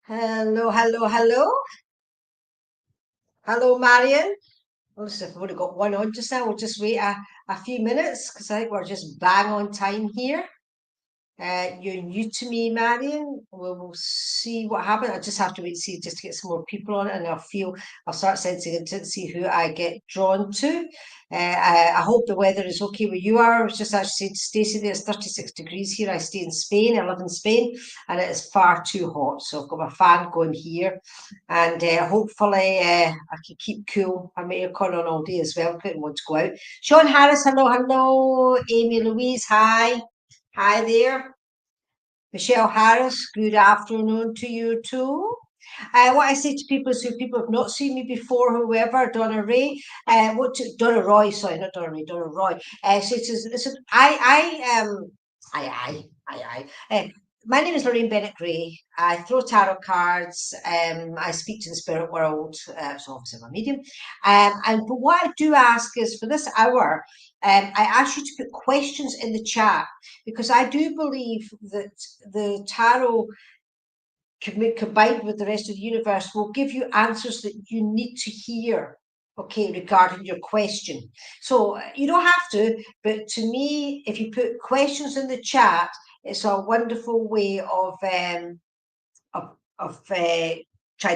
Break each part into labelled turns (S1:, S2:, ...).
S1: Hello, hello, hello. Hello, Marion. Listen, we've only got one on just now. We'll just wait a few minutes because I think we're just bang on time here. You're new to me, Marion. We'll see what happens. I just have to wait to see just to get some more people on it, and I'll start sensing into it and see who I get drawn to. I hope the weather is okay where you are. I was just actually saying to Stacey, there's 36 degrees here. I stay in Spain. I live in Spain, and it is far too hot. So I've got my fan going here, and hopefully I can keep cool. I'm aircon on all day as well. Couldn't want to go out. Sean Harris, hello, hello. Amy Louise, hi. Hi there. Michelle Harris, good afternoon to you too. What I say to people is if people have not seen me before, whoever, Donna Ray, Donna Roy, sorry, not Donna Ray, Donna Roy. So it says, listen, my name is Lorraine Bennett Gray. I throw tarot cards. I speak to the spirit world. So obviously I'm a medium. But what I do ask is for this hour, I ask you to put questions in the chat because I do believe that the tarot combined with the rest of the universe will give you answers that you need to hear, okay, regarding your question. So you don't have to, but to me, if you put questions in the chat, it's a wonderful way of trying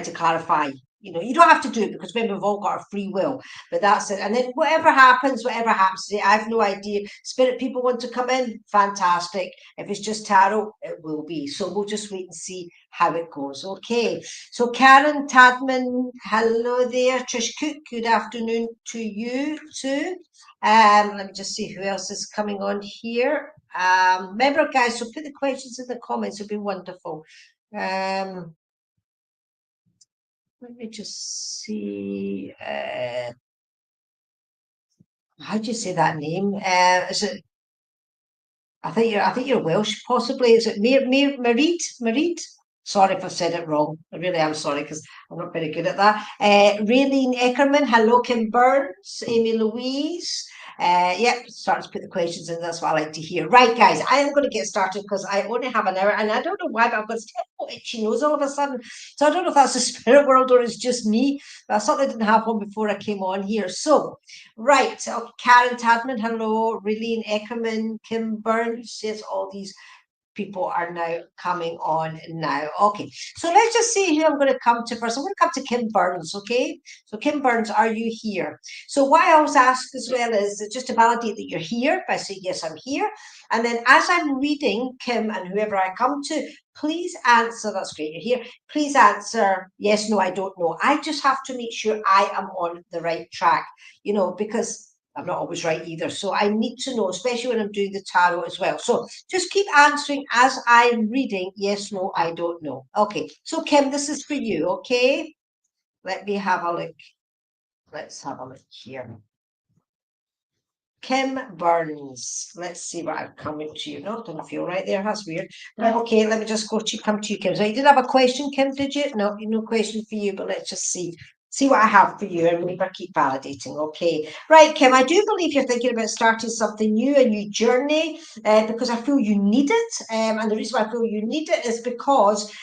S1: to clarify. You don't have to do it because remember we've all got our free will, but that's it. And then whatever happens, I have no idea. Spirit people want to come in, fantastic. If it's just tarot, it will be. So we'll just wait and see how it goes. Okay. So Karen Tadman, hello there. Trish Cook, good afternoon to you too. Let me just see who else is coming on here. Remember, guys, so put the questions in the comments. It'll be wonderful. Let me just see. How do you say that name? Is it? I think you're Welsh, possibly. Is it Mareed? Mareed? Sorry if I said it wrong. I really am sorry because I'm not very good at that. Raylene Eckerman, hello, Kim Burns, Amy Louise. Yep, start to put the questions in. That's what I like to hear. Right, guys, I am going to get started because I only have an hour, and I don't know why, but I've got a itchy nose all of a sudden. So I don't know if that's the spirit world or it's just me. But I certainly didn't have one before I came on here. So, right, Karen Tadman, hello, Raylene Eckerman, Kim Burns, yes, all these people are now coming on now. Okay, so let's just see who I'm going to come to first. I'm going to come to Kim Burns, okay? So Kim Burns, are you here? So what I always ask as well is just to validate that you're here by saying, yes, I'm here. And then as I'm reading Kim and whoever I come to, please answer, that's great, you're here. Please answer, yes, no, I don't know. I just have to make sure I am on the right track, because I'm not always right either. So I need to know, especially when I'm doing the tarot as well. So just keep answering as I'm reading. Yes, no, I don't know. Okay. So Kim, this is for you. Okay. Let me have a look. Let's have a look here. Kim Burns. Let's see what I've come to you. No, doesn't feel right there. That's weird. Right, okay, let me just come to you, Kim. So you did have a question, Kim, did you? No question for you, but let's just see what I have for you, and maybe I keep validating. Okay, right, Kim. I do believe you're thinking about starting something new, a new journey, because I feel you need it. And the reason why I feel you need it is because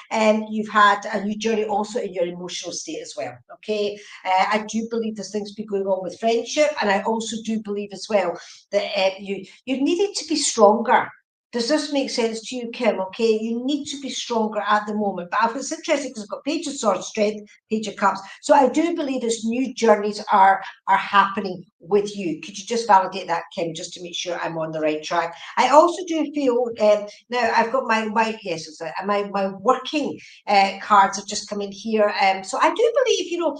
S1: you've had a new journey also in your emotional state as well. Okay, I do believe there's things be going on with friendship, and I also do believe as well that you needed to be stronger. Does this make sense to you, Kim? Okay, you need to be stronger at the moment. But it's interesting because I've got Page of Swords, Strength, Page of Cups. So I do believe this new journeys are happening with you. Could you just validate that, Kim, just to make sure I'm on the right track? I also do feel now I've got my working cards have just come in here. So I do believe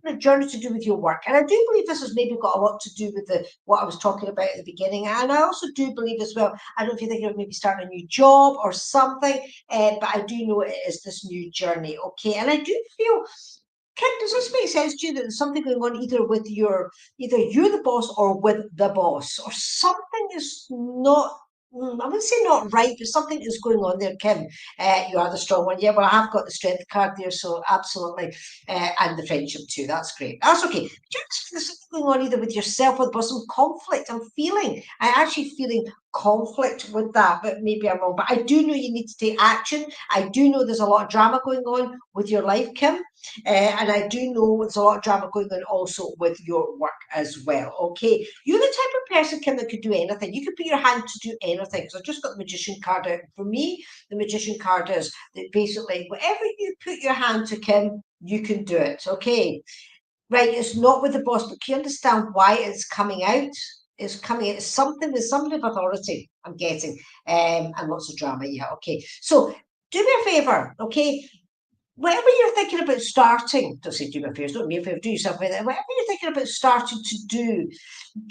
S1: a journey to do with your work, and I do believe this has maybe got a lot to do with what I was talking about at the beginning. And I also do believe as well, I don't know if you think of maybe starting a new job or something, but I do know it is this new journey. Okay, and I do feel, Kim, does this make sense to you that there's something going on either you're the boss or with the boss, or something is not I wouldn't say not right, but something is going on there, Kim. You are the strong one. Yeah, well, I have got the strength card there, so absolutely. And the friendship too. That's great. That's okay. But there's something going on either with yourself or some conflict. I'm actually feeling conflict with that, but maybe I'm wrong. But I do know you need to take action. I do know there's a lot of drama going on with your life, Kim. And I do know there's a lot of drama going on also with your work as well. Okay. You're the type of person, Kim, that could do anything. You could put your hand to do anything. Because I just got the magician card out. For me, the magician card is that basically whatever you put your hand to, Kim, you can do it. Okay. Right. It's not with the boss, but can you understand why it's coming out? It's coming out. It's something with somebody of authority, I'm getting. And lots of drama. Yeah. Okay. So do me a favor. Okay, whatever you're thinking about starting, don't say do me a favour, don't me a favour, do yourself with it. Whatever you're thinking about starting to do,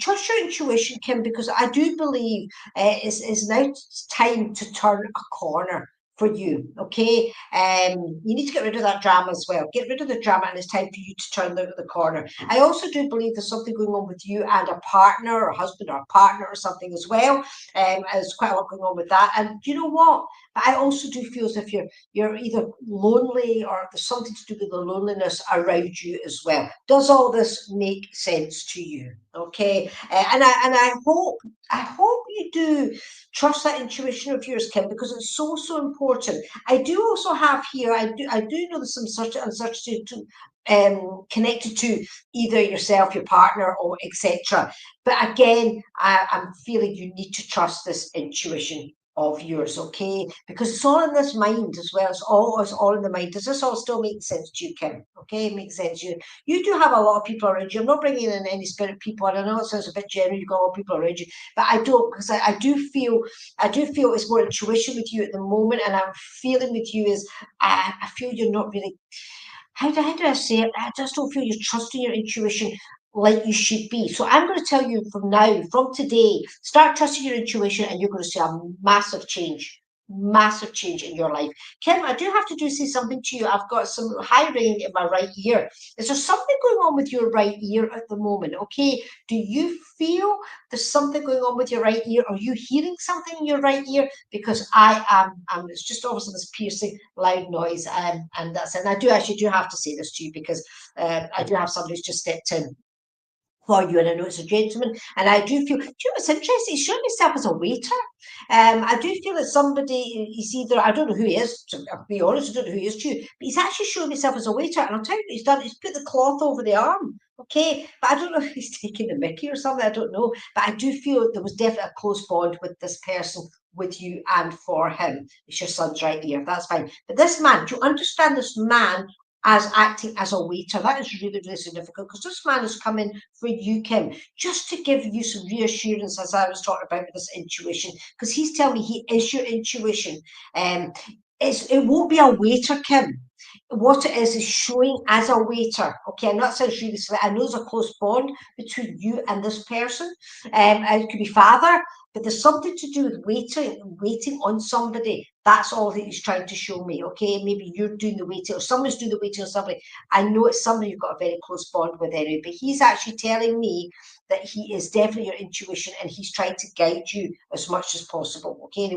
S1: trust your intuition, Kim, because I do believe it's now time to turn a corner for you. Okay, you need to get rid of that drama as well. Get rid of the drama, and it's time for you to turn the corner. I also do believe there's something going on with you and a partner, or husband, or a partner, or something as well. There's quite a lot going on with that. And you know what? I also do feel as if you're either lonely or there's something to do with the loneliness around you as well. Does all this make sense to you? Okay, and I hope you do trust that intuition of yours, Kim, because it's so important. I do also have here. I do know there's some such uncertainty to. Connected to either yourself, your partner, or etc. But again, I'm feeling you need to trust this intuition of yours, okay? Because it's all in this mind as well. It's all in the mind. Does this all still make sense to you, Kim? Okay, it makes sense. You do have a lot of people around you. I'm not bringing in any spirit people, and I know it sounds a bit general. You've got a lot of people around you, but I don't, because I do feel it's more intuition with you at the moment, and I'm feeling with you is I feel you're not really, how do I say it? I just don't feel you're trusting your intuition like you should be. So I'm going to tell you from now, from today, start trusting your intuition, and you're going to see a massive change in your life. Kim, I do have to do say something to you. I've got some high ringing in my right ear. Is there something going on with your right ear at the moment? Okay. Do you feel there's something going on with your right ear? Are you hearing something in your right ear? Because I am, it's just obviously this piercing loud noise, and that's it. And I do actually do have to say this to you because I do have somebody who's just stepped in for you, and I know it's a gentleman, and I do feel, do you know what's interesting? He's showing himself as a waiter. I do feel that somebody is either, I don't know who he is, to be honest, I don't know who he is to you, but he's actually showing himself as a waiter, and I'll tell you what he's done, he's put the cloth over the arm, okay? But I don't know if he's taking the mickey or something, I don't know, but I do feel there was definitely a close bond with this person, with you and for him. It's your son's right here, that's fine. But this man, do you understand this man as acting as a waiter? That is really significant, because this man is coming for you, Kim, just to give you some reassurance, as I was talking about with this intuition, because he's telling me he is your intuition. It won't be a waiter, Kim. What it is showing as a waiter. Okay, and that sounds really sweet. I know there's a close bond between you and this person. It could be father, but there's something to do with waiting on somebody. That's all that he's trying to show me. Okay, maybe you're doing the waiting, or someone's doing the waiting on somebody. I know it's somebody you've got a very close bond with anyway, but he's actually telling me that he is definitely your intuition, and he's trying to guide you as much as possible. Okay, and he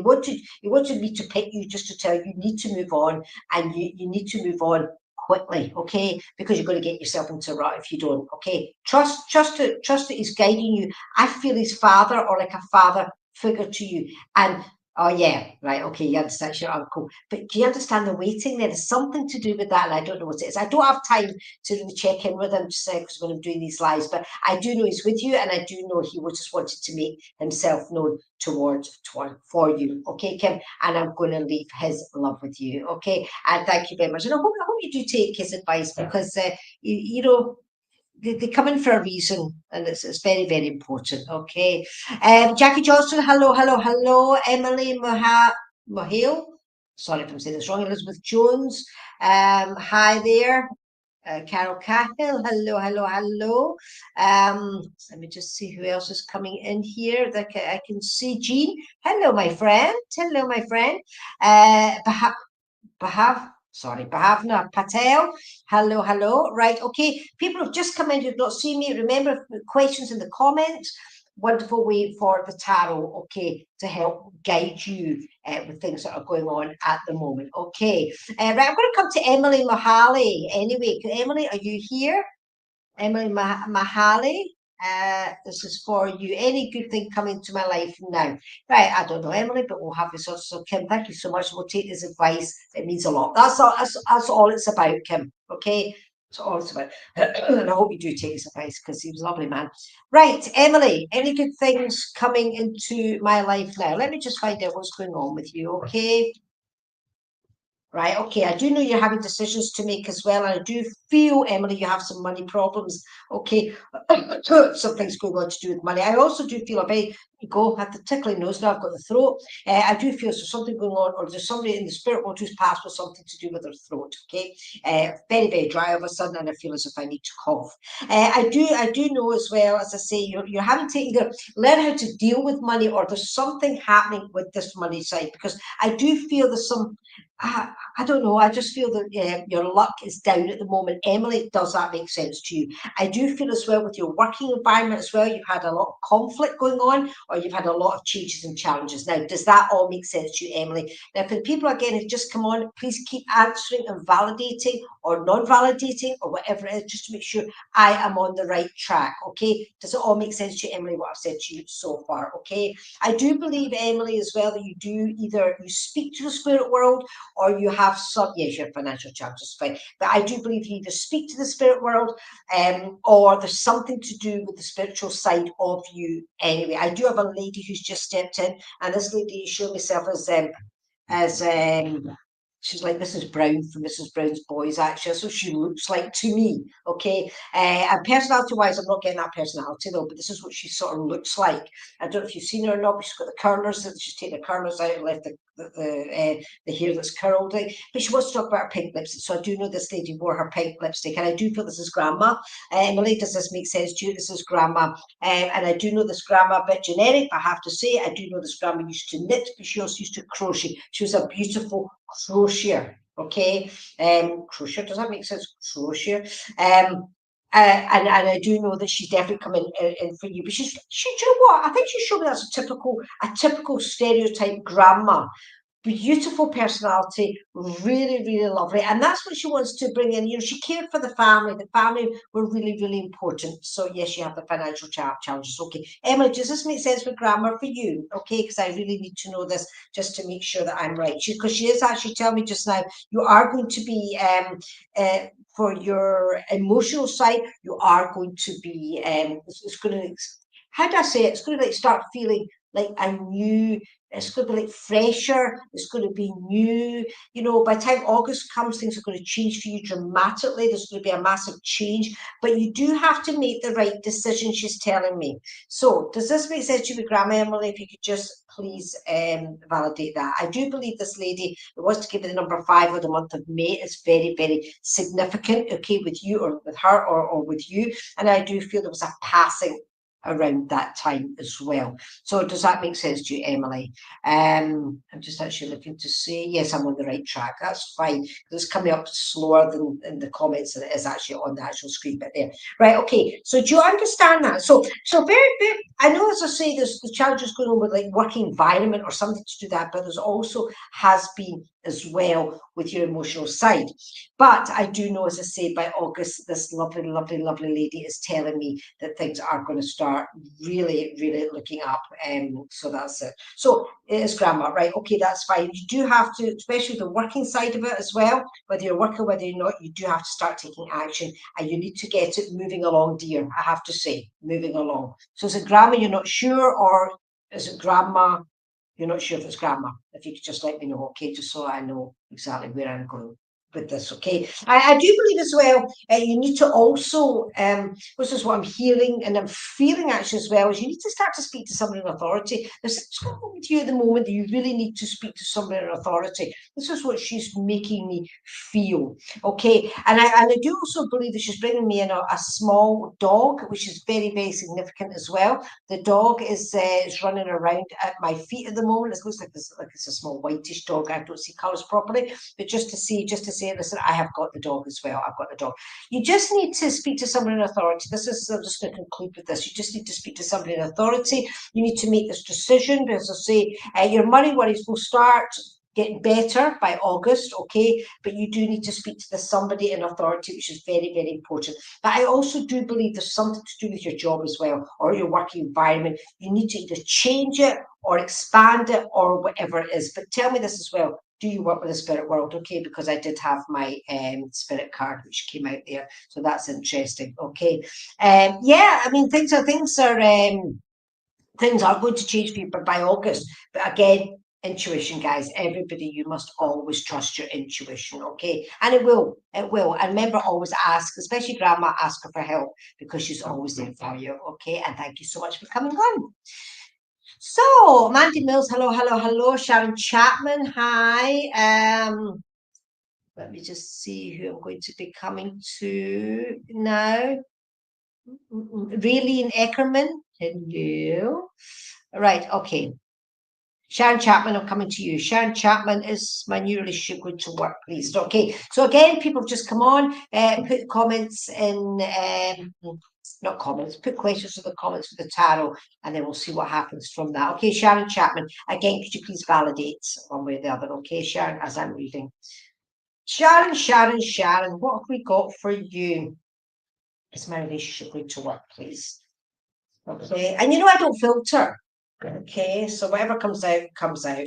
S1: wanted me to pick you just to tell you need to move on, and you need to move on quickly, okay? Because you're going to get yourself into a rut if you don't. Okay, trust that he's guiding you. I feel his father, or like a father figure to you, and oh yeah, right, okay, you understand it's your uncle. But do you understand the waiting there? There's something to do with that, and I don't know what it is. I don't have time to really check in with him just because when I'm doing these lives, but I do know he's with you, and I do know he just wanted to make himself known for you. Okay, Kim, and I'm going to leave his love with you. Okay, and thank you very much. And I hope you do take his advice, because you know they come in for a reason, and it's very important. Okay, Jackie Johnson, hello. Emily Mahale, sorry if I'm saying this wrong. Elizabeth Jones, hi there. Carol Cahill, hello. Let me just see who else is coming in here. That I can see Jean. Hello, my friend. Bhavna Patel. Hello. Right, okay. People have just come in who've not seen me. Remember, questions in the comments. wonderful way for the tarot, okay, to help guide you with things that are going on at the moment. Okay, right, I'm going to come to Emily Mahali anyway. Emily, are you here? Emily Mahali, this is for you. Any good thing coming to my life now? Right, I don't know, Emily, but we'll have this also. So, Kim, thank you so much. We'll take this advice. It means a lot. That's all it's about, Kim. Okay, that's all it's about. And I hope you do take this advice because he was a lovely man. Right, Emily, any good things coming into my life now? Let me just find out what's going on with you, okay? Right, okay, I do know you're having decisions to make as well. And I do feel, Emily, you have some money problems. Okay, something's going on to do with money. I also do feel a very, go have the tickling nose, now I've got the throat. I do feel there's something going on, or there's somebody in the spirit world who's passed with something to do with their throat. Okay, very, very dry all of a sudden, and I feel as if I need to cough. I do know as well, as I say, you're having to either learn how to deal with money, or there's something happening with this money side, because I do feel there's some. I don't know. I just feel that your luck is down at the moment. Emily, does that make sense to you? I do feel as well with your working environment as well, you've had a lot of conflict going on, or you've had a lot of changes and challenges. Now, does that all make sense to you, Emily? Now, for the people again who just come on, please keep answering and validating or non-validating or whatever it is, just to make sure I am on the right track. Okay? Does it all make sense to you, Emily, what I've said to you so far? Okay? I do believe, Emily, as well, that you do either you speak to the spirit world, or you have some, yes, your financial challenges, fine. But I do believe you either speak to the spirit world, or there's something to do with the spiritual side of you anyway. I do have a lady who's just stepped in, and this lady showed herself as she's like Mrs. Brown from Mrs. Brown's Boys, actually. So she looks like to me, okay? And personality-wise, I'm not getting that personality, though, but this is what she sort of looks like. I don't know if you've seen her or not, but she's got the curlers. She's taken the curlers out and left the hair that's curled. But she wants to talk about her pink lipstick. So I do know this lady wore her pink lipstick, and I do feel this is grandma. Emily, does this make sense to you? This is grandma. And I do know this grandma a bit generic, I have to say. I do know this grandma used to knit, but she also used to crochet. She was a beautiful crocheter, okay? Crochet, does that make sense? Crochet. And I do know that she's definitely coming in for you. But she, you know what? I think she's showing us a typical stereotype grandma. Beautiful personality, really, really lovely. And that's what she wants to bring in. You know, she cared for the family. The family were really, really important. So yes, you have the financial challenges. Okay. Emily, does this make sense with grammar for you? Okay, because I really need to know this just to make sure that I'm right. Because she is actually telling me just now, you are going to be for your emotional side, you are going to be it's going to, how do I say it? It's going to like start feeling like a new, it's going to be like fresher, it's going to be new. You know, by the time August comes, things are going to change for you dramatically. There's going to be a massive change, but you do have to make the right decision, she's telling me. So does this make sense to you, Grandma Emily? If you could just please validate that. I do believe this lady, it was to give you the number 5 of the month of May. It's very, very significant, okay, with you or with her or with you. And I do feel there was a passing around that time as well. So does that make sense to you, Emily? I'm just actually looking to see, yes, I'm on the right track. That's fine. It's coming up slower than in the comments than it is actually on the actual screen bit there. Right, okay. So do you understand that? So very, very, I know, as I say, there's the challenges going on with like working environment or something to do that, but there's also has been as well with your emotional side. But I do know, as I say, by August, this lovely, lovely, lovely lady is telling me that things are going to start really, really looking up. So that's it. So it is grammar, right? Okay, that's fine. You do have to, especially the working side of it as well, whether you're working, whether you're not, you do have to start taking action, and you need to get it moving along, dear. I have to say, moving along. So is it grammar you're not sure, or is it grandma? You're not sure if it's grandma? If you could just let me know, okay, just so I know exactly where I'm going with this, okay? I do believe as well, you need to also, this is what I'm hearing and I'm feeling actually as well, is you need to start to speak to someone in authority. There's something with you at the moment that you really need to speak to someone in authority. This is what she's making me feel, okay? And I do also believe that she's bringing me in a small dog, which is very, very significant as well. The dog is running around at my feet at the moment. It looks like it's a small whitish dog. I don't see colours properly, but just to see say, listen, I have got the dog as well. I've got the dog. You just need to speak to someone in authority. I'm just going to conclude with this. You just need to speak to somebody in authority. You need to make this decision. As I say, your money worries will start getting better by August, okay? But you do need to speak to somebody in authority, which is very, very important. But I also do believe there's something to do with your job as well, or your working environment. You need to either change it or expand it or whatever it is. But tell me this as well. Do you work with the spirit world? Okay, because I did have my spirit card, which came out there. So that's interesting. Okay. Yeah, I mean, things are going to change for you by August. But again, intuition, guys. Everybody, you must always trust your intuition, okay? And it will. And remember, always ask, especially grandma, ask her for help because she's always there for you, okay? And thank you so much for coming on. So, Mandy Mills, hello. Sharon Chapman, hi. Let me just see who I'm going to be coming to now. Raylene Eckerman, hello. Right, okay. Sharon Chapman, I'm coming to you. Sharon Chapman, is my new relationship going to work, please? Okay, so again, people have just come on, put comments in, not comments, put questions in the comments for the tarot, and then we'll see what happens from that. Okay, Sharon Chapman, again, could you please validate one way or the other? Okay, Sharon, as I'm reading. Sharon, what have we got for you? Is my relationship going to work, please? Okay, and I don't filter. Okay, so whatever comes out, comes out.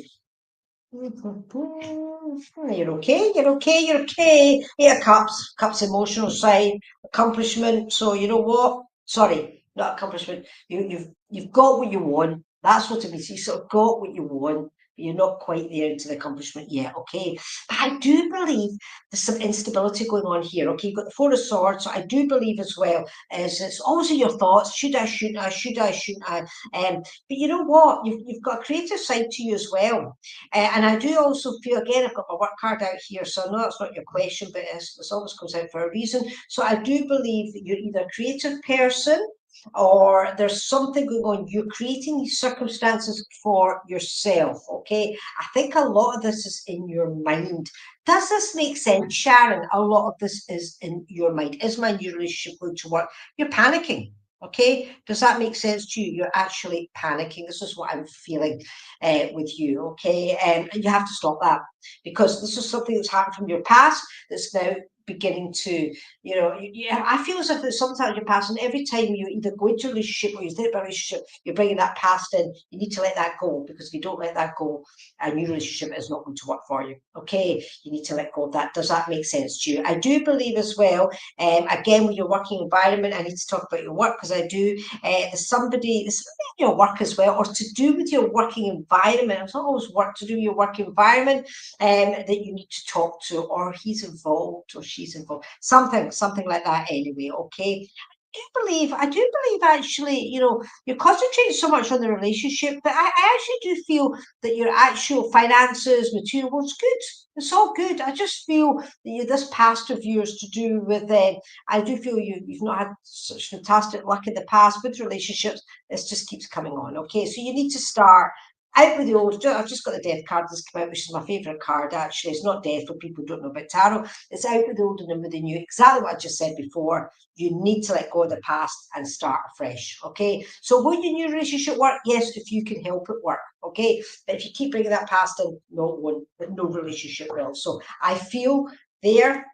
S1: You're okay. Yeah, cups emotional side, accomplishment. So you know what? Sorry, not accomplishment. You've got what you want. That's what it means. You sort of got what you want. You're not quite there into the accomplishment yet, okay? But I do believe there's some instability going on here, okay? You've got the Four of Swords, so I do believe as well as it's always in your thoughts. Shouldn't I? But you know what? You've got a creative side to you as well. And I do also feel, again, I've got my work card out here, so I know that's not your question, but this always comes out for a reason. So I do believe that you're either a creative person or there's something going on. You're creating these circumstances for yourself, okay? I think a lot of this is in your mind. Does this make sense, Sharon? A lot of this is in your mind. Is my new relationship going to work? You're panicking. Okay, does that make sense to you? You're actually panicking. This is what I'm feeling with you. Okay, and you have to stop that because this is something that's happened from your past that's now beginning to, I feel as if there's sometimes your past, and every time you either go into a relationship or you stay in a relationship, you're bringing that past in. You need to let that go because if you don't let that go, a new relationship is not going to work for you. Okay, you need to let go of that. Does that make sense to you? I do believe as well. Again, with your working environment, I need to talk about your work because I do. There's somebody in your work as well, or to do with your working environment. It's not always work to do with your work environment that you need to talk to, or he's involved or she's involved. Something like that. Anyway, okay. I do believe actually, you're concentrating so much on the relationship, but I actually do feel that your actual finances, material, well, it's good. It's all good. I just feel that this past of yours to do with, I do feel you've not had such fantastic luck in the past with relationships. This just keeps coming on. Okay, so you need to start out with the old. I've just got the death card that's come out, which is my favourite card, actually. It's not death for people who don't know about tarot. It's out with the old and in with the new. Exactly what I just said before. You need to let go of the past and start afresh, okay? So will your new relationship work? Yes, if you can help it work, okay? But if you keep bringing that past in, no one, no relationship will. So I feel there,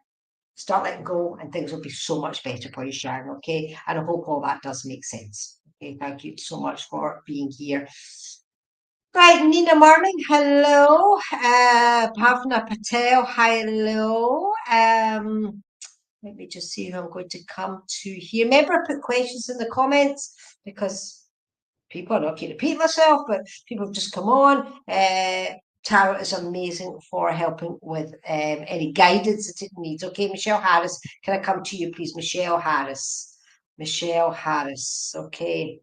S1: start letting go and things will be so much better for you, Sharon, okay? And I hope all that does make sense. Okay, thank you so much for being here. Right, Nina Marling, hello. Bhavna Patel, hello. Let me just see who I'm going to come to here. Remember, put questions in the comments because people are not going to repeat myself, but people have just come on. Tarot is amazing for helping with any guidance that it needs. Okay, Michelle Harris, can I come to you, please? Michelle Harris. Okay.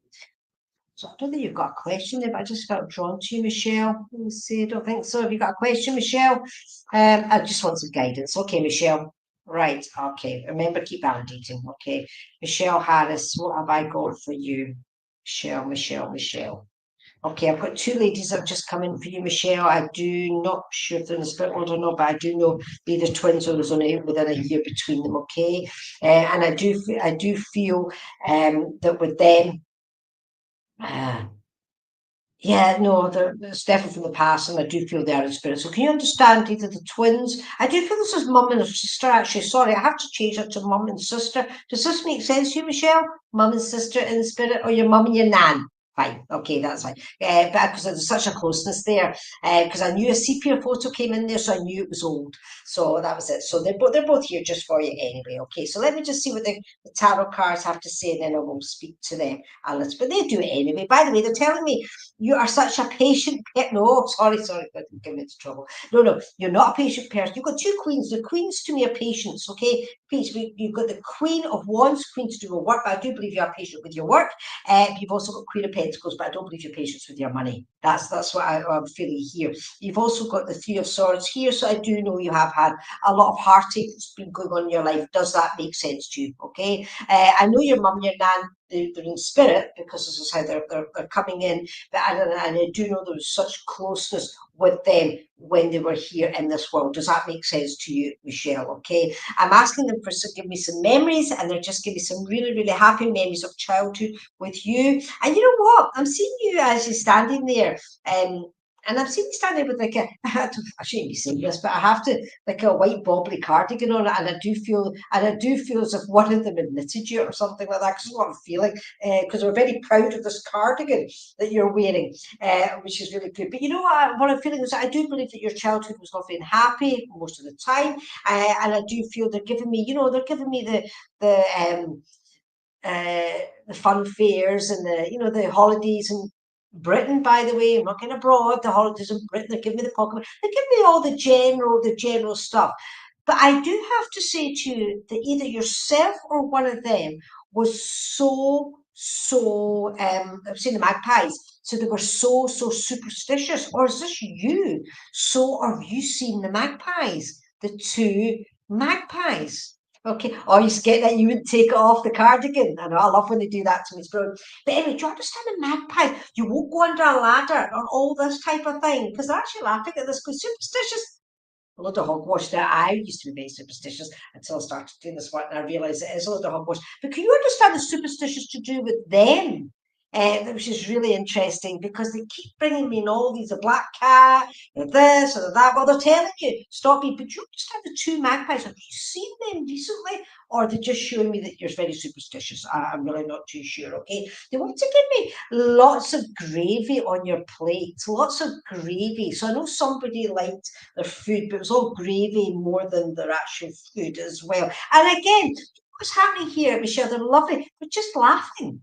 S1: So I don't think you've got a question there, but I just felt drawn to you, Michelle. Let me see. I don't think so. Have you got a question, Michelle? I just want some guidance. Okay, Michelle. Right. Okay. Remember, keep validating. Okay. Michelle Harris, what have I got for you? Michelle. Okay, I've got two ladies that have just come in for you, Michelle. I do not sure if they're in the spirit world or not, but I do know they're either twins or there's only within a year between them. Okay, and I do feel that with them, uh, yeah, no, it's definitely from the past, and I do feel they are in spirit. So can you understand either the twins? I do feel this is mum and sister. Actually, sorry, I have to change it to mum and sister. Does this make sense to you, Michelle? Mum and sister in spirit, or your mum and your nan? Fine, okay, that's fine. But because there's such a closeness there, because I knew a sepia photo came in there, so I knew it was old. So that was it. So they're both here just for you anyway. Okay, so let me just see what the tarot cards have to say, and then I will speak to them a little. But they do it anyway. By the way, they're telling me you are such a patient person. No, sorry, I didn't get me into trouble. No, you're not a patient person. You've got two queens. The queens to me are patience, okay? You've got the Queen of Wands, Queen to do with work, but I do believe you are patient with your work. You've also got Queen of Pentacles, but I don't believe you're patient with your money. That's what I'm feeling here. You've also got the Three of Swords here, so I do know you have had a lot of heartache that's been going on in your life. Does that make sense to you? Okay. I know your mum and your nan, they're in spirit because this is how they're coming in, but and I do know there was such closeness with them when they were here in this world. Does that make sense to you, Michelle? Okay. I'm asking them for give me some memories, and they're just giving me some really, really happy memories of childhood with you. And you know what? I'm seeing you as you're standing there. And I've seen you standing with like I shouldn't be saying this, but I have to, like a white bobbly cardigan on it, and I do feel as if one of them had knitted you or something like that. Because that's what I'm feeling. Because we're very proud of this cardigan that you're wearing, which is really good. But you know what I'm feeling is I do believe that your childhood was lovely and happy most of the time, and I do feel they're giving me, the the fun fairs and the holidays in Britain. By the way, I'm not going abroad. The holidays in Britain, they give me the pocket. They give me all the general stuff. But I do have to say to you that either yourself or one of them was so. I've seen the magpies, so they were so superstitious. Or is this you? So have you seen the magpies? The two magpies. Okay. Or you scared that you would take it off the cardigan. I know, I love when they do that to me. It's brilliant. But anyway, do you understand the magpie? You won't go under a ladder or all this type of thing because they're actually laughing at this because superstitious. A lot of hogwash there. I used to be very superstitious until I started doing this work and I realised it is a lot of hogwash. But can you understand the superstitious to do with them? Which is really interesting because they keep bringing me in all these, a black cat, or this or that. Well, they're telling you, stop me. But you understand the two magpies? Have you seen them recently? Or are they just showing me that you're very superstitious? I'm really not too sure, okay? They want to give me lots of gravy on your plate, lots of gravy. So I know somebody liked their food, but it was all gravy more than their actual food as well. And again, what's happening here, Michelle? They're lovely, but just laughing.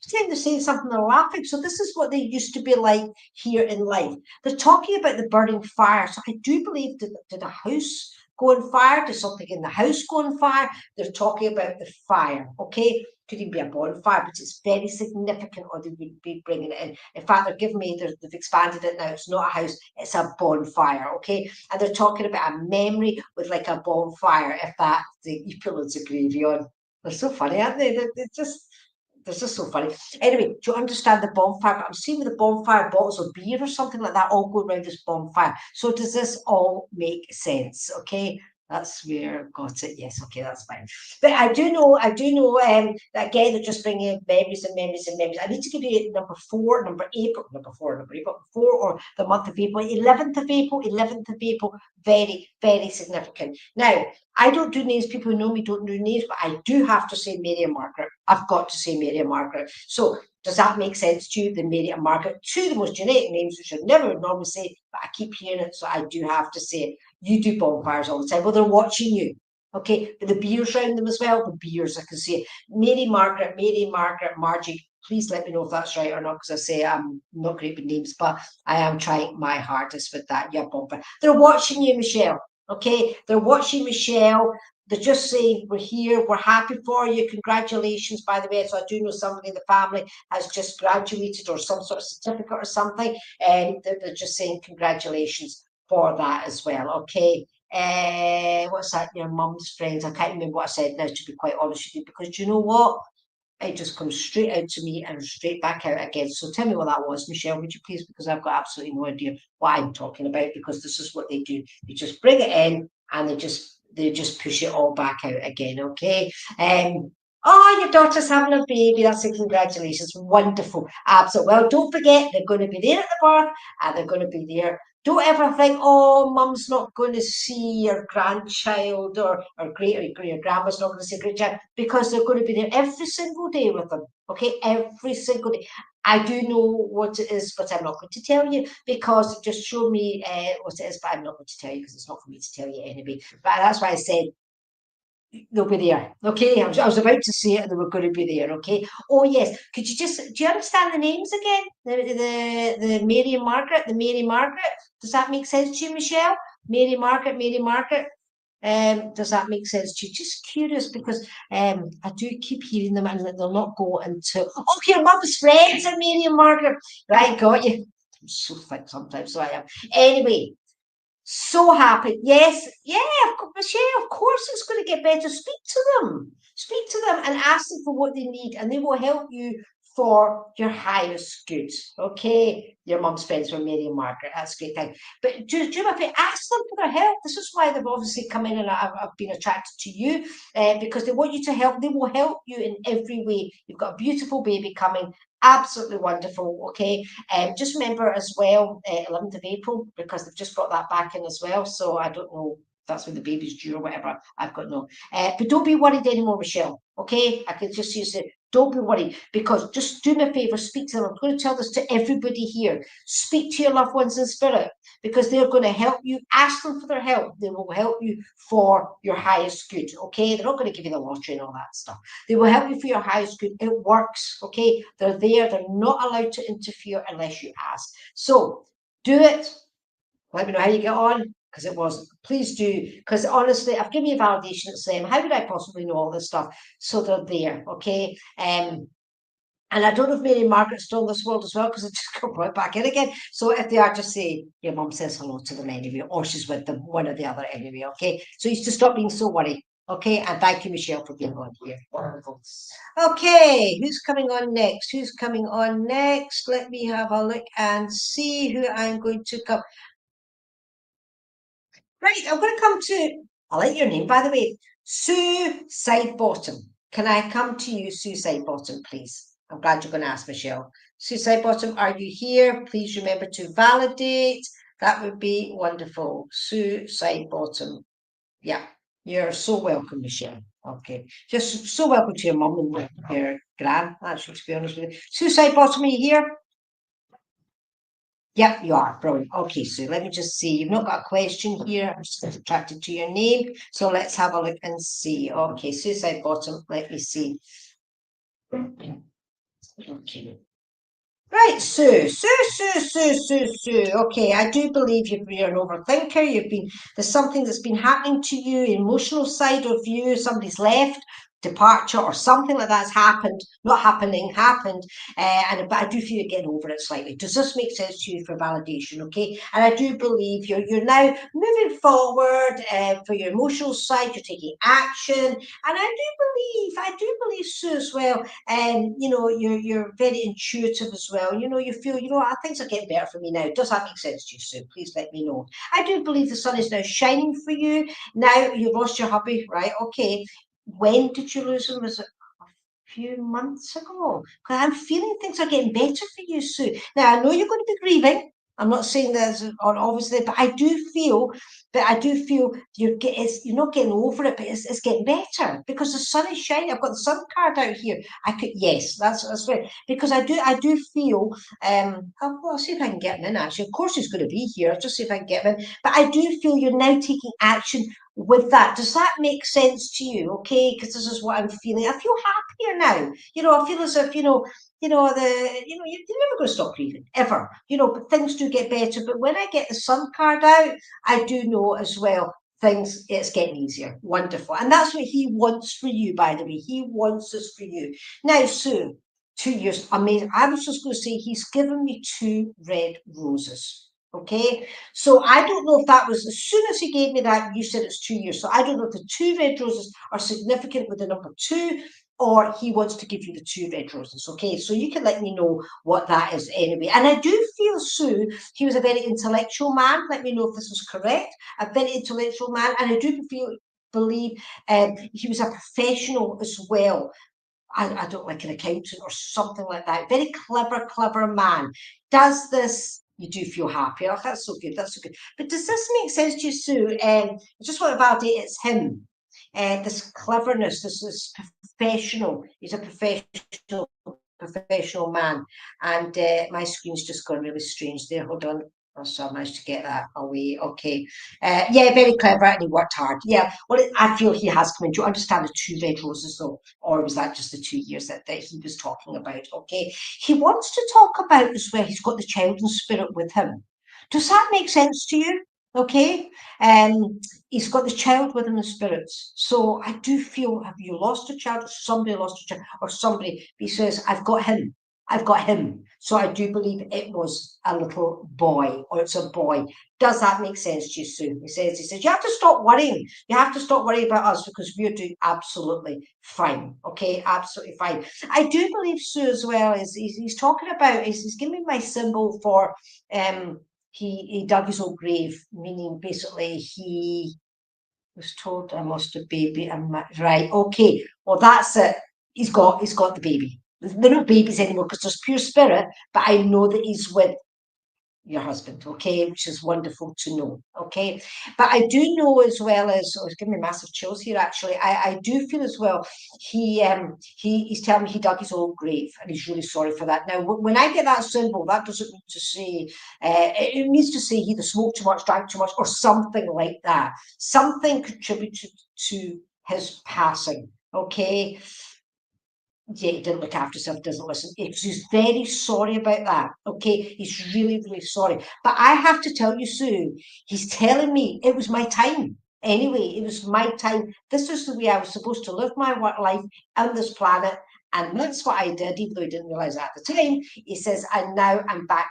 S1: Every time they're saying something, they're laughing. So this is what they used to be like here in life. They're talking about the burning fire. So I do believe did a house go on fire? Did something in the house go on fire? They're talking about the fire. Okay, could even be a bonfire, but it's very significant, or they would be bringing it in. In fact, they've expanded it now. It's not a house, it's a bonfire, okay? And they're talking about a memory with like a bonfire, if that, you put loads of gravy on. They're so funny, aren't they? They're just so funny. Anyway, do you understand the bonfire? I'm seeing with the bonfire bottles of beer or something like that all go around this bonfire. So does this all make sense? Okay. That's where I got it. Yes, okay, that's fine. But that again, they're just bringing in memories and memories and memories. I need to give you number 4, number April, 4, or the month of April, 11th of April, very, very significant. Now, I don't do names. People who know me don't do names, but I do have to say Mary and Margaret. I've got to say Mary and Margaret. So does that make sense to you? The Mary and Margaret, two of the most genetic names, which I never would normally say, but I keep hearing it, so I do have to say it. You do bonfires all the time. Well, they're watching you. Okay, but the beers around them as well. The beers, I can see it. Mary, Margaret, Margie. Please let me know if that's right or not, because I say I'm not great with names, but I am trying my hardest with that. Yeah, bonfire. They're watching you, Michelle. Okay, they're watching Michelle. They're just saying, we're here, we're happy for you. Congratulations, by the way. So I do know somebody in the family has just graduated or some sort of certificate or something, and they're just saying congratulations for that as well. Okay. What's that? Your mum's friends. I can't remember what I said now, to be quite honest with you, because you know what? it just comes straight out to me and straight back out again. So tell me what that was, Michelle, would you please? Because I've got absolutely no idea what I'm talking about, because this is what they do. You just bring it in and they just push it all back out again, okay? Oh, your daughter's having a baby. That's a congratulations. Wonderful. Absolutely. Well, don't forget, they're going to be there at the birth and they're going to be there. Don't ever think, oh, mum's not going to see your grandchild or your grandma's not going to see your grandchild, because they're going to be there every single day with them. Okay, every single day. I do know what it is, but I'm not going to tell you, because just show me what it is, but I'm not going to tell you because it's not for me to tell you anyway. But that's why I said they'll be there. Okay, I was about to say it and they were going to be there. Okay. Oh yes, could you just, do you understand the names again? The Mary and Margaret, the Mary Margaret. Does that make sense to you, Michelle? Mary Margaret, Mary Margaret. Does that make sense to you? Just curious, because I do keep hearing them and they'll not go into, oh, your mum's friends are Mary and Margaret. Right, got you. I'm so thick sometimes, so I am. Anyway, so happy. Yes, yeah, Michelle, of course it's going to get better. Speak to them. Speak to them and ask them for what they need, and they will help you for your highest good. Okay, your mum's friends were Mary and Margaret. That's a great thing. But do you know, ask them for their help. This is why they've obviously come in and I've been attracted to you, because they want you to help. They will help you in every way. You've got a beautiful baby coming. Absolutely wonderful. Okay. Just remember as well, 11th of April, because they've just brought that back in as well. So I don't know if that's when the baby's due or whatever. I've got no. But don't be worried anymore, Michelle. Okay. I can just use it. Don't be worried, because just do me a favor, speak to them. I'm going to tell this to everybody here. Speak to your loved ones in spirit, because they're going to help you. Ask them for their help. They will help you for your highest good. Okay. They're not going to give you the lottery and all that stuff. They will help you for your highest good. It works, okay? They're there. They're not allowed to interfere unless you ask. So do it. Let me know how you get on, because it wasn't. Please do, because honestly, I've given you validation. It's them. How would I possibly know all this stuff? So they're there, okay? And I don't know if Mary and Margaret's still in this world as well, because I just got brought back in again. So if they are, just say your mum says hello to them anyway, or she's with them, one or the other anyway, okay? So you just stop being so worried. Okay, and thank you, Michelle, for being on here. Wonderful. Okay, who's coming on next? Who's coming on next? Let me have a look and see who I'm going to come. Right, I'm going to come to, I like your name, by the way, Sue Sidebottom. Can I come to you, Sue Sidebottom, please? I'm glad you're going to ask, Michelle. Sue Sidebottom, are you here? Please remember to validate. That would be wonderful. Sue Sidebottom. Yeah, you're so welcome, Michelle. Okay, just so welcome to your mum and your gran, actually, to be honest with you. Sue Sidebottom, are you here? Yep, you are. Brilliant. Okay, so let me just see. You've not got a question here. I'm just attracted to your name. So let's have a look and see. Okay, Sue Sidebottom. Let me see. Okay. Right, Sue. Okay, I do believe you're an overthinker. There's something that's been happening to you, emotional side of you. Somebody's left, departure, or something like that's happened. Not happening, happened. But I do feel you're getting over it slightly. Does this make sense to you for validation? Okay, and I do believe you're now moving forward for your emotional side. You're taking action, and I do believe, Sue, as well. And you're very intuitive as well. You feel, things are getting better for me now. Does that make sense to you, Sue? Please let me know. I do believe the sun is now shining for you. Now you've lost your hubby, right? Okay. When did you lose him? Was it a few months ago? Because I'm feeling things are getting better for you, Sue. Now I know you're going to be grieving. I'm not saying that obviously, but I do feel you're not getting over it, but it's getting better because the sun is shining. I've got the sun card out here. Yes, that's right. Because I do feel I'll see if I can get him in actually. Of course he's going to be here. I'll just see if I can get him in. But I do feel you're now taking action with that. Does that make sense to you? Okay, because this is what I'm feeling. I feel happier now. I feel as if you're never going to stop grieving ever. But things do get better. But when I get the sun card out, I do know as well it's getting easier. Wonderful. And that's what he wants for you, by the way. He wants this for you. Now, Sue, 2 years, amazing. I was just going to say he's given me 2 red roses. Okay, so I don't know if that was as soon as he gave me that, you said it's 2 years. So I don't know if the 2 red roses are significant with the number 2, or he wants to give you the 2 red roses. Okay, so you can let me know what that is anyway. And I do feel, Sue, he was a very intellectual man. Let me know if this is correct. A very intellectual man, and I do believe he was a professional as well. I don't like an accountant or something like that. Very clever man. Does this, you do feel happy? Oh, that's so good. That's so good. But does this make sense to you, Sue? I just want to validate it's him. This cleverness, this professional. He's a professional man. And my screen's just gone really strange there. Hold on. Oh, so I managed to get that away. Okay. Yeah, very clever and he worked hard. Yeah. Well, I feel he has come in. Do you understand the 2 red roses though? Or was that just the 2 years that he was talking about? Okay. He wants to talk about as well, he's got the child and spirit with him. Does that make sense to you? Okay. He's got the child with him in spirits. So I do feel, have you lost a child? Somebody lost a child, or somebody, he says, I've got him. I've got him. So I do believe it was a little boy, or it's a boy. Does that make sense to you, Sue? He says, you have to stop worrying. You have to stop worrying about us because we're doing absolutely fine. Okay, absolutely fine. I do believe, Sue, as well, is he's talking about, he's giving me my symbol for he dug his own grave, meaning basically he was told I lost a baby. Right, okay. Well, that's it. He's got the baby. They're not babies anymore because there's pure spirit, but I know that he's with your husband, okay, which is wonderful to know, okay. But I do know as well as, oh, it's giving me massive chills here actually. I do feel as well he's telling me he dug his own grave and he's really sorry for that. Now, when I get that symbol, that doesn't mean to say it means to say he either smoked too much, drank too much, or something like that. Something contributed to his passing, okay. Yeah, he didn't look after himself, doesn't listen. He's very sorry about that. Okay, he's really sorry. But I have to tell you, Sue, he's telling me it was my time. Anyway, it was my time. This is the way I was supposed to live my work life on this planet. And that's what I did, even though he didn't realize at the time. He says, and now I'm back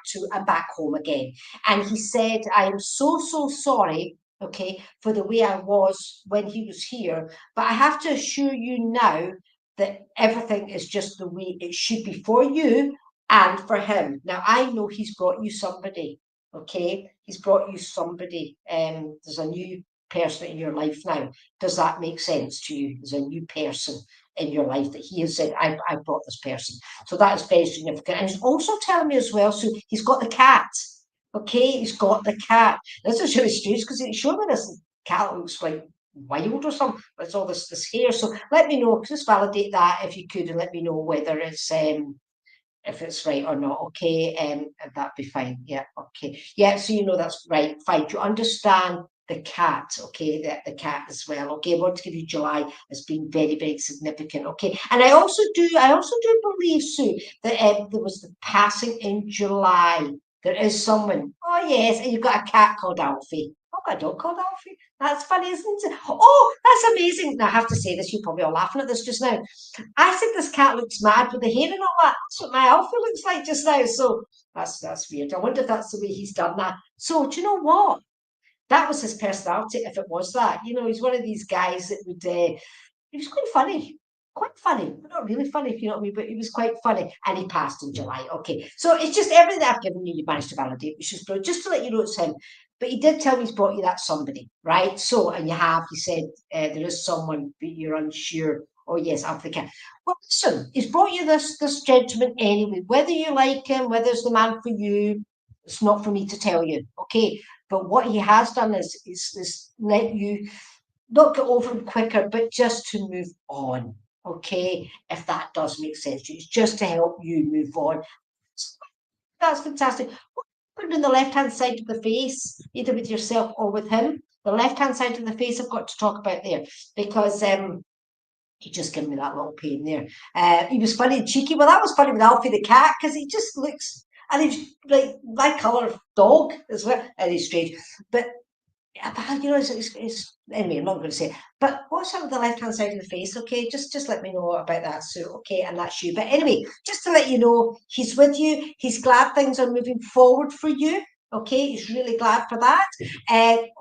S1: home again. And he said, I am so sorry, okay, for the way I was when he was here. But I have to assure you now that everything is just the way it should be for you and for him. Now, I know he's brought you somebody, okay? He's brought you somebody. There's a new person in your life now. Does that make sense to you? There's a new person in your life that he has said, I brought this person. So that is very significant. And he's also telling me as well, so he's got the cat. Okay, he's got the cat. This is really strange because he's showing me this cat looks like wild or something. It's all this hair. So let me know, just validate that if you could, and let me know whether it's if it's right or not. Okay, that'd be fine. Yeah, okay. Yeah, so you know that's right. Fine. Do you understand the cat? Okay, the cat as well. Okay, I want to give you July as being very significant. Okay, and I also do believe, Sue, that there was the passing in July. There is someone. Oh yes, and you've got a cat called Alfie. I've got a dog called Alfie. That's funny, isn't it? Oh, that's amazing. Now I have to say this, you're probably all laughing at this just now. I think this cat looks mad with the hair and all that. That's what my Alfie looks like just now. So that's weird. I wonder if that's the way he's done that. So do you know what? That was his personality, if it was that. You know, he's one of these guys that would he was quite funny. Quite funny, but not really funny, if you know what I mean, but he was quite funny. And he passed in July. Okay. So it's just everything I've given you, you managed to validate, which is brilliant. Just to let you know it's him. But he did tell me he's brought you that somebody, right? So, and you said there is someone, but you're unsure. Oh, yes, I'm thinking. Well, listen, he's brought you this gentleman anyway. Whether you like him, whether it's the man for you, it's not for me to tell you, okay? But what he has done is let you not get over him quicker, but just to move on, okay? If that does make sense to you, it's just to help you move on. That's fantastic. Put in the left-hand side of the face, either with yourself or with him. The left-hand side of the face I've got to talk about there because he just gave me that little pain there. He was funny and cheeky. Well, that was funny with Alfie the cat because he just looks, and he's like my colour dog as well, and he's strange. But you know, it's anyway, I'm not going to say it. But what's up with the left-hand side of the face, okay? Just let me know about that, Sue, okay? And that's you. But anyway, just to let you know, he's with you. He's glad things are moving forward for you, Okay, he's really glad for that.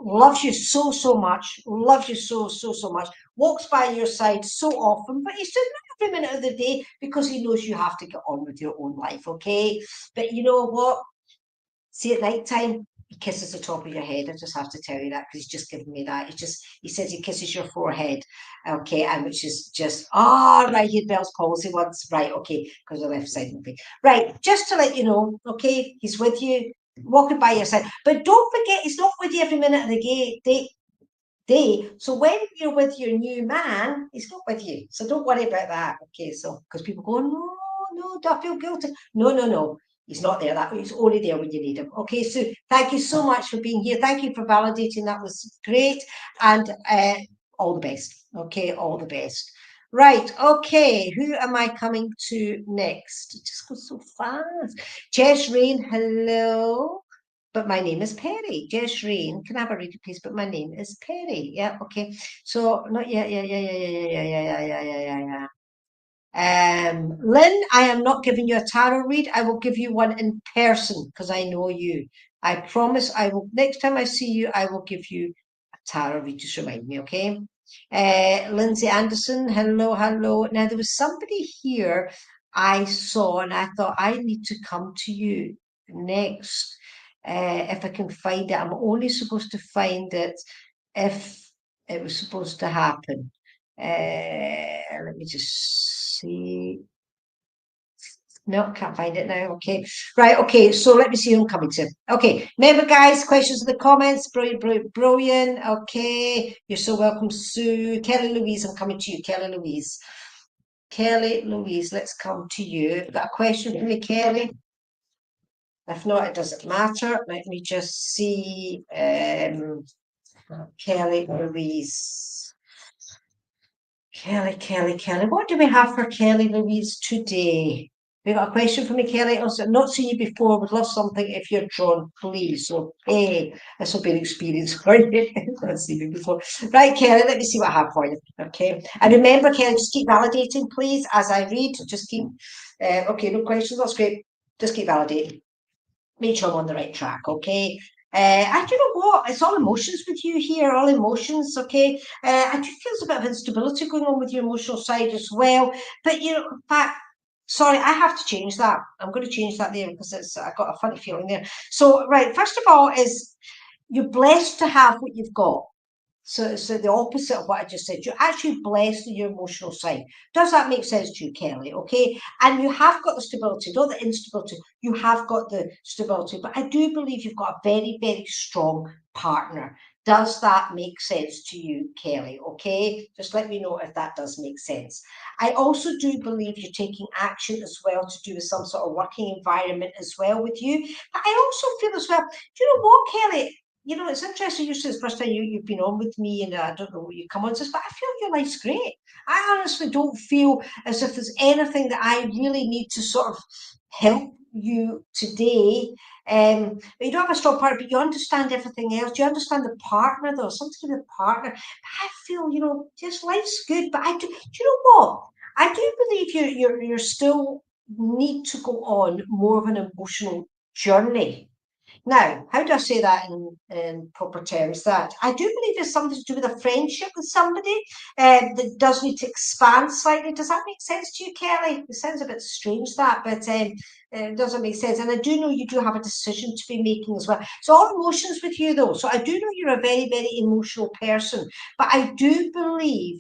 S1: Loves you so, so much. Loves you so, so, so much. Walks by your side so often, but he's doing it every minute of the day because he knows you have to get on with your own life, okay? But you know what? See, at night time, he kisses the top of your head. I just have to tell you that because he's just given me that. He says he kisses your forehead. Okay, and which is just, right, he had Bell's palsy once. Right, okay, because the left side of the right, just to let you know, okay, he's with you, walking by your side. But don't forget, he's not with you every minute of the day. So when you're with your new man, he's not with you. So don't worry about that. Okay, so because people go, no, do I feel guilty? No. He's not there. He's only there when you need him. Okay, so thank you so much for being here. Thank you for validating. That was great. And all the best. Okay, all the best. Right, okay. Who am I coming to next? It just goes so fast. Jess Rain, hello. But my name is Perry. Jess Rain. Can I have a reading, please? But my name is Perry. Yeah, okay. So not yet. Yeah. Lynn, I am not giving you a tarot read. I will give you one in person because I know you. I promise I will. Next time I see you, I will give you a tarot read. Just remind me, okay? Lindsay Anderson, hello. Now there was somebody here I saw, and I thought I need to come to you next if I can find it. I'm only supposed to find it if it was supposed to happen. Let me just see. No, can't find it now. Okay. Right. Okay. So let me see who I'm coming to. Okay. Remember, guys, questions in the comments. Brilliant. Okay. You're so welcome, Sue. Kelly Louise, I'm coming to you. Kelly Louise. Let's come to you. Got a question for me, Kelly? If not, it doesn't matter. Let me just see. Kelly Louise. Kelly. What do we have for Kelly Louise today? We got a question for me, Kelly. Also, not seen you before. Would love something if you're drawn, please. So, hey, this will be an experience for you. Not seen me before. Right, Kelly, let me see what I have for you. Okay. And remember, Kelly, just keep validating, please, as I read. Just keep, okay, no questions. That's great. Just keep validating. Make sure I'm on the right track, okay? I do know what, it's all emotions with you here, all emotions, okay? I do feel there's a bit of instability going on with your emotional side as well. But, in fact, sorry, I have to change that. I'm going to change that there because I've got a funny feeling there. So, right, first of all, is you're blessed to have what you've got. So the opposite of what I just said. You're actually blessed in your emotional side. Does that make sense to you, Kelly? Okay. And you have got the stability, not the instability. You have got the stability. But I do believe you've got a very, very strong partner. Does that make sense to you, Kelly? Okay. Just let me know if that does make sense. I also do believe you're taking action as well to do with some sort of working environment as well with you. But I also feel as well, do you know what, Kelly? It's interesting. You said it's the first time you've been on with me, and I don't know what you come on to, but I feel your life's great. I honestly don't feel as if there's anything that I really need to sort of help you today. But you don't have a strong partner, but you understand everything else. You understand the partner, though, something to do with the partner. But I feel, just life's good. But do you know what? I do believe you're still need to go on more of an emotional journey. Now, how do I say that in proper terms? That I do believe there's something to do with a friendship with somebody that does need to expand slightly. Does that make sense to you, Kelly? It sounds a bit strange, that, but it doesn't make sense. And I do know you do have a decision to be making as well. So all emotions with you, though. So I do know you're a very, very emotional person. But I do believe,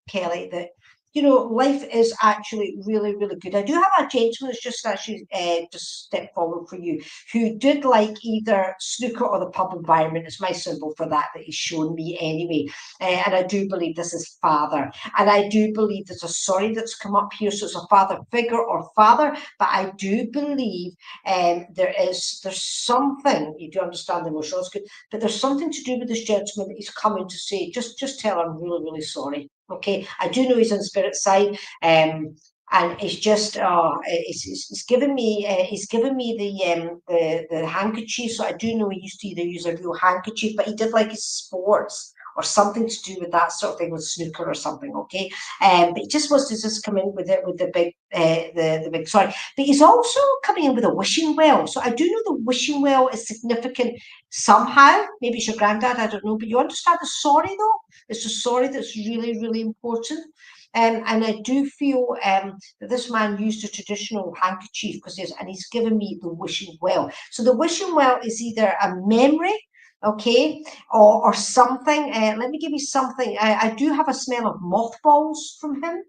S1: Kelly, that life is actually really, really good. I do have a gentleman who's just actually just stepped forward for you, who did like either snooker or the pub environment. It's my symbol for that he's shown me anyway. And I do believe this is father. And I do believe there's a sorry that's come up here. So it's a father figure or father. But I do believe there's something, you do understand the emotional, it's good, but there's something to do with this gentleman that he's coming to say, just tell him I'm really, really sorry. Okay, I do know he's on spirit side, and it's just he's given me the handkerchief. So I do know he used to either use a real handkerchief, but he did like his sports or something to do with that sort of thing, with snooker or something, okay? But he just wants to just come in with it, with the big, the big sorry. But he's also coming in with a wishing well. So I do know the wishing well is significant somehow. Maybe it's your granddad, I don't know. But you understand the sorry though? It's the sorry that's really, really important. And I do feel that this man used a traditional handkerchief because he's given me the wishing well. So the wishing well is either a memory, okay, or something. Let me give you something. I do have a smell of mothballs from him.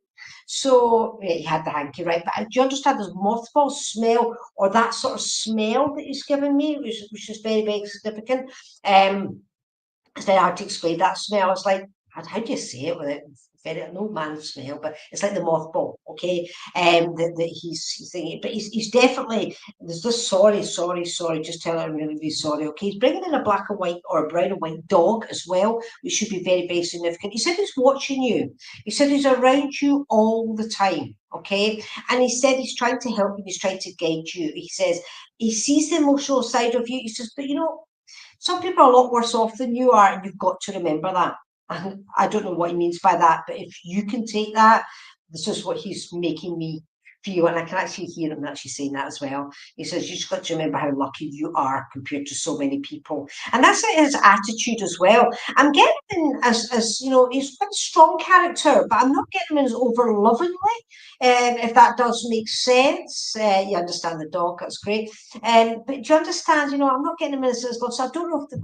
S1: So yeah, he had the hanky, right? But do you understand this mothball smell, or that sort of smell that he's given me, which is very, very significant. It's very hard to explain that smell. It's like, how do you say it with it? Very an old man smell, but it's like the mothball, okay? That he's thinking, but he's definitely, there's this sorry, just tell him I'm really, really sorry, okay? He's bringing in a black and white or a brown and white dog as well, which should be very, very significant. He said he's watching you. He said he's around you all the time, okay? And he said he's trying to help you, he's trying to guide you. He says he sees the emotional side of you. He says, but some people are a lot worse off than you are, and you've got to remember that. And I don't know what he means by that, but if you can take that, this is what he's making me feel. And I can actually hear him actually saying that as well. He says, you just got to remember how lucky you are compared to so many people. And that's his attitude as well. I'm getting him as he's quite a strong character, but I'm not getting him as over lovingly. If that does make sense, you understand the dog, that's great. But do you understand, I'm not getting him as love. So I don't know if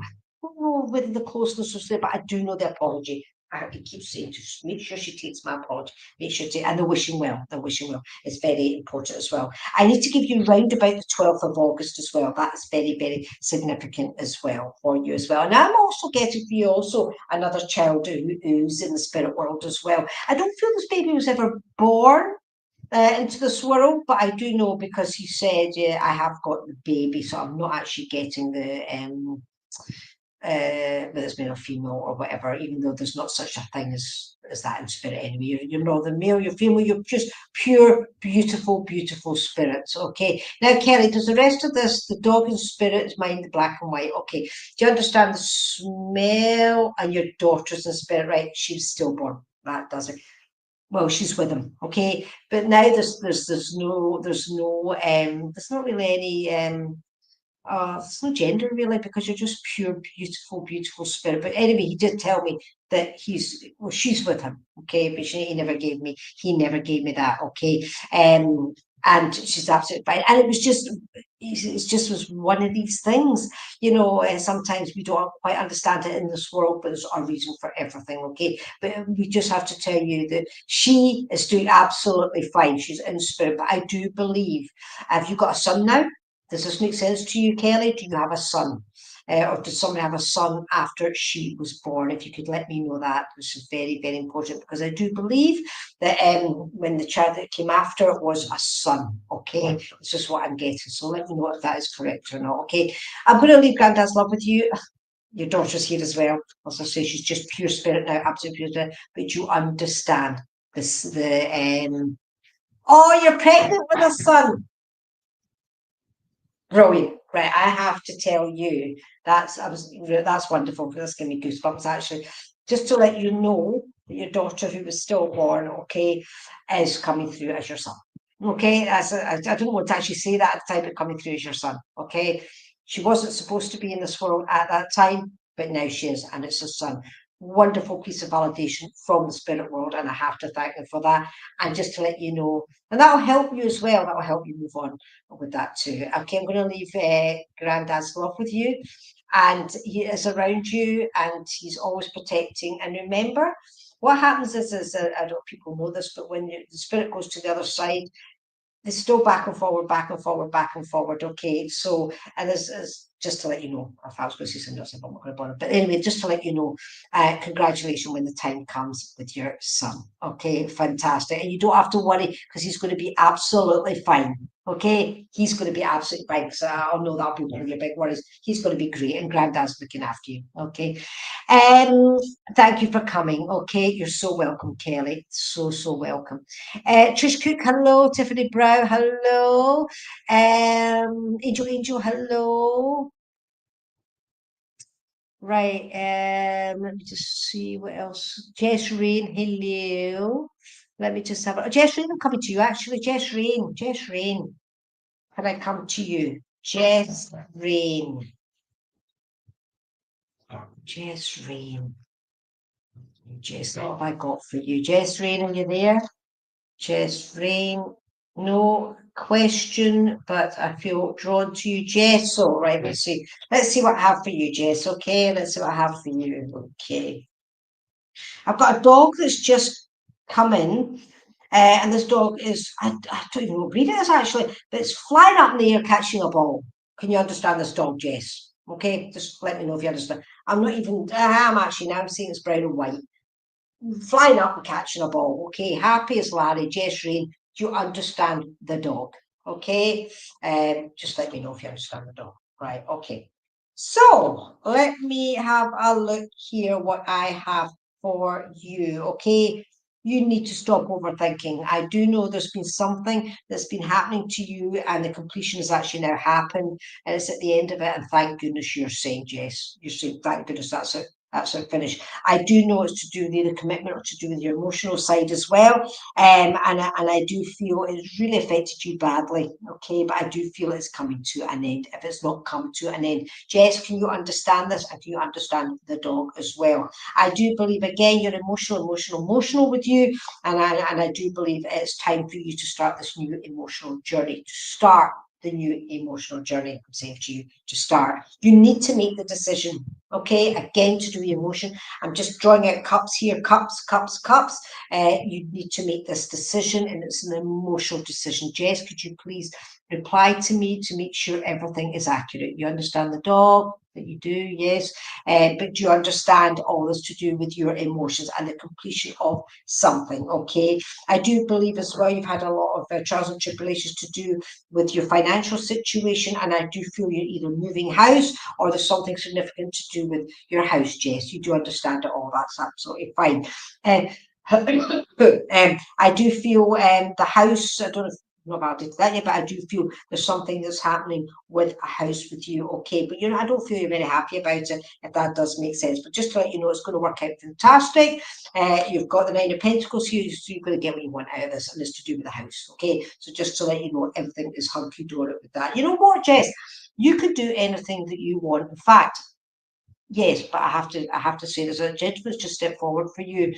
S1: I don't know whether the closeness was there, but I do know the apology. I keep saying, just make sure she takes my apology. Make sure to, and the wishing well. The wishing well is very important as well. I need to give you round about the 12th of August as well. That is very, very significant as well for you as well. And I'm also getting for you also another child who's in the spirit world as well. I don't feel this baby was ever born into this world, but I do know because he said, yeah, I have got the baby, so I'm not actually getting the whether it's male or female or whatever, even though there's not such a thing as that in spirit anyway. You're neither male, you're female, you're just pure, beautiful, beautiful spirits. Okay. Now, Kelly, does the rest of this, the dog and spirit is mine, the black and white. Okay. Do you understand the smell and your daughter's in spirit, right? She's stillborn. That does it. Well, she's with him, okay. But now there's not really any it's no gender really, because you're just pure, beautiful, beautiful spirit. But anyway, he did tell me that she's with him, okay. But he never gave me that, okay. And she's absolutely fine. And it just was one of these things, sometimes we don't quite understand it in this world, but there's a reason for everything, okay. But we just have to tell you that she is doing absolutely fine. She's in spirit, but I do believe, have you got a son now? Does this make sense to you, Kelly? Do you have a son? Or did somebody have a son after she was born? If you could let me know that, this is very, very important, because I do believe that when the child that came after it was a son, okay? It's just what I'm getting. So let me know if that is correct or not, okay? I'm going to leave Granddad's love with you. Your daughter's here as well. As I say, she's just pure spirit now, absolute pure spirit. But you understand this, oh, you're pregnant with a son. Brilliant. Right, I have to tell you that's wonderful. That's giving me goosebumps actually. Just to let you know that your daughter, who was stillborn, okay, is coming through as your son. Okay, I don't want to actually say that at the time, but coming through as your son. Okay, she wasn't supposed to be in this world at that time, but now she is, and it's her son. Wonderful piece of validation from the spirit world, and I have to thank them for that. And just to let you know, and that'll help you as well. That'll help you move on with that too. Okay, I'm going to leave Granddad's love with you, and he is around you, and he's always protecting. And remember, what happens is I don't know if people know this, but when the spirit goes to the other side, it's still back and forward, back and forward, back and forward. Okay, so and this just to let you know, if I was going to say something else, I'm not going to bother. But anyway, just to let you know, congratulations when the time comes with your son. Okay, fantastic, and you don't have to worry because he's going to be absolutely fine. Okay, he's going to be absolutely fine. So I know that'll be one of your big worries. He's going to be great, and Granddad's looking after you. Okay, thank you for coming. Okay, you're so welcome, Kelly. So welcome. Trish Cook, hello. Tiffany Brow, hello. Angel, hello. Right. Let me just see what else. Jess Rain, hello. Let me just have a Jess Rain, I'm coming to you actually. Jess Rain, Jess Rain. Can I come to you? Jess Rain. Jess Rain. Jess, what have I got for you? Jess Rain, are you there? Jess Rain. No question, but I feel drawn to you, Jess. All right, let's see. Let's see what I have for you, Jess. Okay, let's see what I have for you. Okay. I've got a dog that's just come in, and this dog is, I don't even know what breed it is actually, but it's flying up in the air catching a ball. Can you understand this dog, Jess? Okay, just let me know if you understand. I'm not even, I am actually now, I'm seeing it's brown and white. Flying up and catching a ball. Okay, happy as Larry, Jess Rain, do you understand the dog? Okay, just let me know if you understand the dog. Right, okay. So let me have a look here what I have for you. Okay, you need to stop overthinking. I do know there's been something that's been happening to you, and the completion has actually now happened, and it's at the end of it. And thank goodness you're saying yes. You're saying thank goodness that's it. That's it finished. I do know it's to do with the commitment or to do with your emotional side as well. And I do feel it's really affected you badly. Okay, but I do feel it's coming to an end. If it's not come to an end, Jess, can you understand this? And do you understand the dog as well? I do believe again you're emotional with you, and I do believe it's time for you to start this new emotional journey. To start the new emotional journey, I'm saying to you to start. You need to make the decision. Okay, again, to do the emotion. I'm just drawing out cups here, cups, cups, cups. You need to make this decision, and it's an emotional decision. Jess, could you please reply to me to make sure everything is accurate? You understand the dog? That you do, yes. But do you understand all this to do with your emotions and the completion of something? Okay. I do believe as well you've had a lot of trials and tribulations to do with your financial situation, and I do feel you're either moving house or there's something significant to do with your house, Jess. You do understand it all. That's absolutely fine. I do feel the house, I don't know if I'm not about to that yet, but I do feel there's something that's happening with a house with you, okay? But I don't feel you're very happy about it, if that does make sense. But just to let you know, it's going to work out fantastic. You've got the Nine of Pentacles here, so you're going to get what you want out of this, and it's to do with the house, okay? So just to let you know, everything is hunky-dory with that. You know what, Jess? You could do anything that you want. In fact, yes, but I have to say there's a gentleman's just stepped forward for you.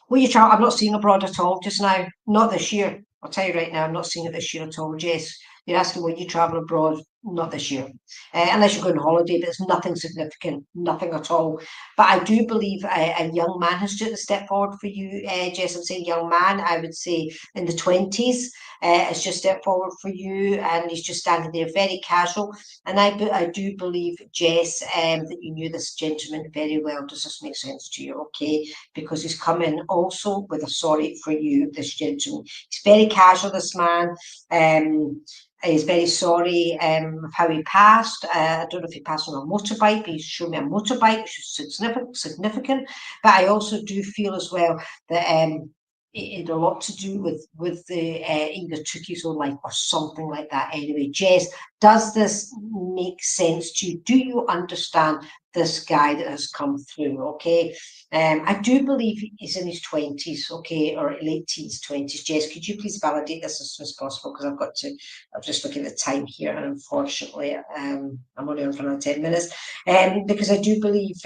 S1: Will you travel? I'm not seeing abroad at all just now. Not this year. I'll tell you right now, I'm not seeing it this year at all. Jess, you're asking will you travel abroad? Not this year. Unless you're going on holiday, but it's nothing significant, nothing at all. But I do believe a young man has just stepped forward for you, Jess. I'm saying young man, I would say in the 20s, has just stepped forward for you, and he's just standing there very casual. And I do believe, Jess, that you knew this gentleman very well. Does this make sense to you? Okay, because he's come in also with a sorry for you, this gentleman. He's very casual, this man. He's very sorry of how he passed. I don't know if he passed on a motorbike, but he's shown me a motorbike, which is significant. But I also do feel as well that it had a lot to do with the either took his own life or something like that. Anyway, Jess, does this make sense to you? Do you understand this guy that has come through? Okay, I do believe he's in his 20s, okay, or late teens, 20s. Jess, could you please validate this as soon as possible? Because I've got to, I'm just looking at the time here, and unfortunately, I'm only on for another 10 minutes. Because I do believe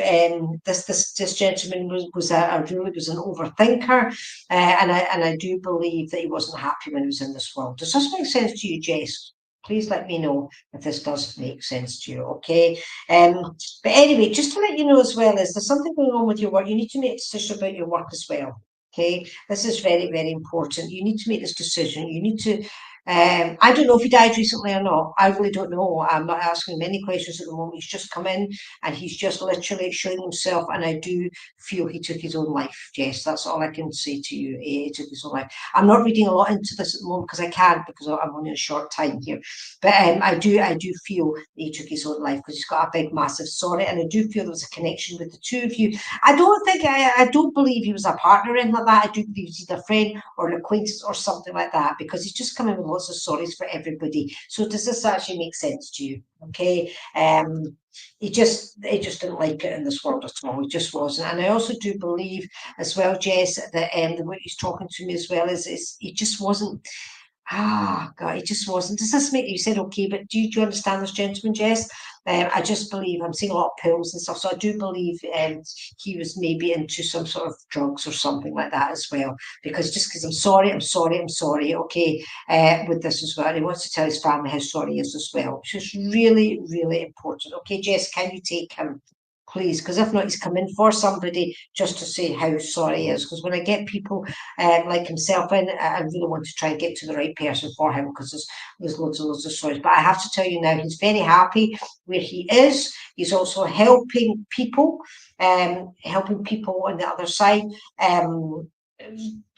S1: this gentleman was an overthinker, and I do believe that he wasn't happy when he was in this world. Does this make sense to you, Jess? Please let me know if this does make sense to you, okay? But anyway, just to let you know as well, is there's something going on with your work. You need to make a decision about your work as well, okay? This is very, very important. You need to make this decision. You need to, I don't know if he died recently or not. I really don't know. I'm not asking many questions at the moment. He's just come in and he's just literally showing himself, and I do feel he took his own life, Jess. That's all I can say to you. He took his own life. I'm not reading a lot into this at the moment because I can't, because I'm only a short time here. But I do feel that he took his own life because he's got a big, massive sorry, and I do feel there was a connection with the two of you. I don't believe he was a partner in like that. I do believe he's either a friend or an acquaintance or something like that, because he's just come in with lots of sorries for everybody. So does this actually make sense to you? Okay. He just didn't like it in this world at all. He just wasn't. And I also do believe as well, Jess, that the way he's talking to me as well is he just wasn't. Ah, God, it just wasn't. Does this make you said okay? But do you understand this gentleman, Jess? I just believe I'm seeing a lot of pills and stuff, so I do believe he was maybe into some sort of drugs or something like that as well. Because I'm sorry, I'm sorry, I'm sorry. Okay, with this as well, and he wants to tell his family how sorry he is as well, which is really, really important. Okay, Jess, can you take him? Please, because if not, he's come in for somebody just to say how sorry he is. Because when I get people like himself in, I really want to try and get to the right person for him because there's loads of stories. But I have to tell you now, he's very happy where he is. He's also helping people on the other side.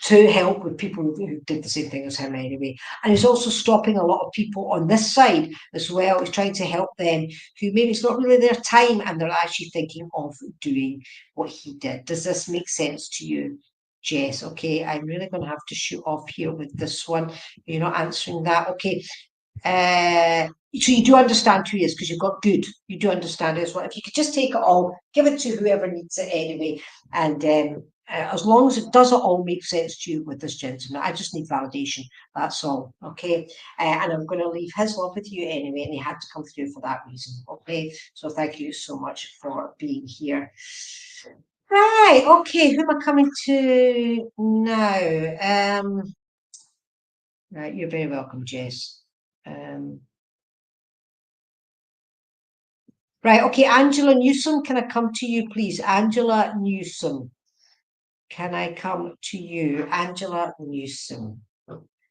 S1: To help with people who did the same thing as him anyway. And he's also stopping a lot of people on this side as well. He's trying to help them who maybe it's not really their time and they're actually thinking of doing what he did. Does this make sense to you, Jess? Okay, I'm really going to have to shoot off here with this one. You're not answering that. Okay. So you do understand who he is because you've got good. You do understand it as well. If you could just take it all, give it to whoever needs it anyway, and as long as it doesn't all make sense to you with this gentleman, I just need validation. That's all. Okay. And I'm going to leave his love with you anyway, and he had to come through for that reason. Okay. So thank you so much for being here. Right. Okay. Who am I coming to now? Right. You're very welcome, Jess. Right, okay, Angela Newsom, can I come to you, please? Angela Newsom, can I come to you? Angela Newsom.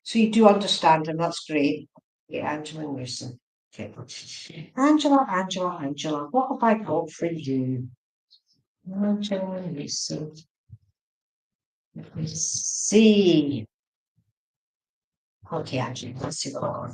S1: So you do understand him, that's great. Okay, Angela Newsom. Okay. Angela, what have I got for you? Angela Newsom. Let me see. Okay, Angela, let's see what I've got.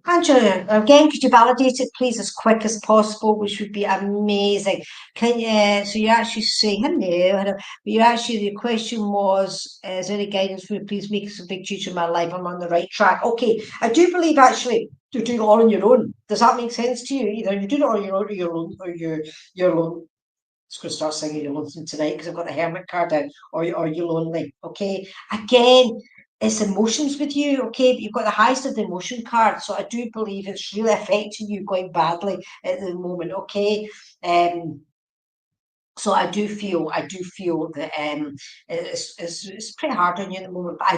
S1: Angela, again, could you validate it, please, as quick as possible, which would be amazing. Can you? So you actually say hello, but you actually the question was, is there any guidance for me? Please make this a big change in my life. I'm on the right track. Okay, I do believe actually you're doing it all on your own. Does that make sense to you? Either you're doing it on your own, or you're alone. Just going to start singing You're Lonesome Tonight because I've got the hermit card out, or you're lonely. Okay, again, it's emotions with you, okay, but you've got the highest of the emotion card, so I do believe it's really affecting you quite badly at the moment, okay. So I do feel that it's pretty hard on you at the moment, but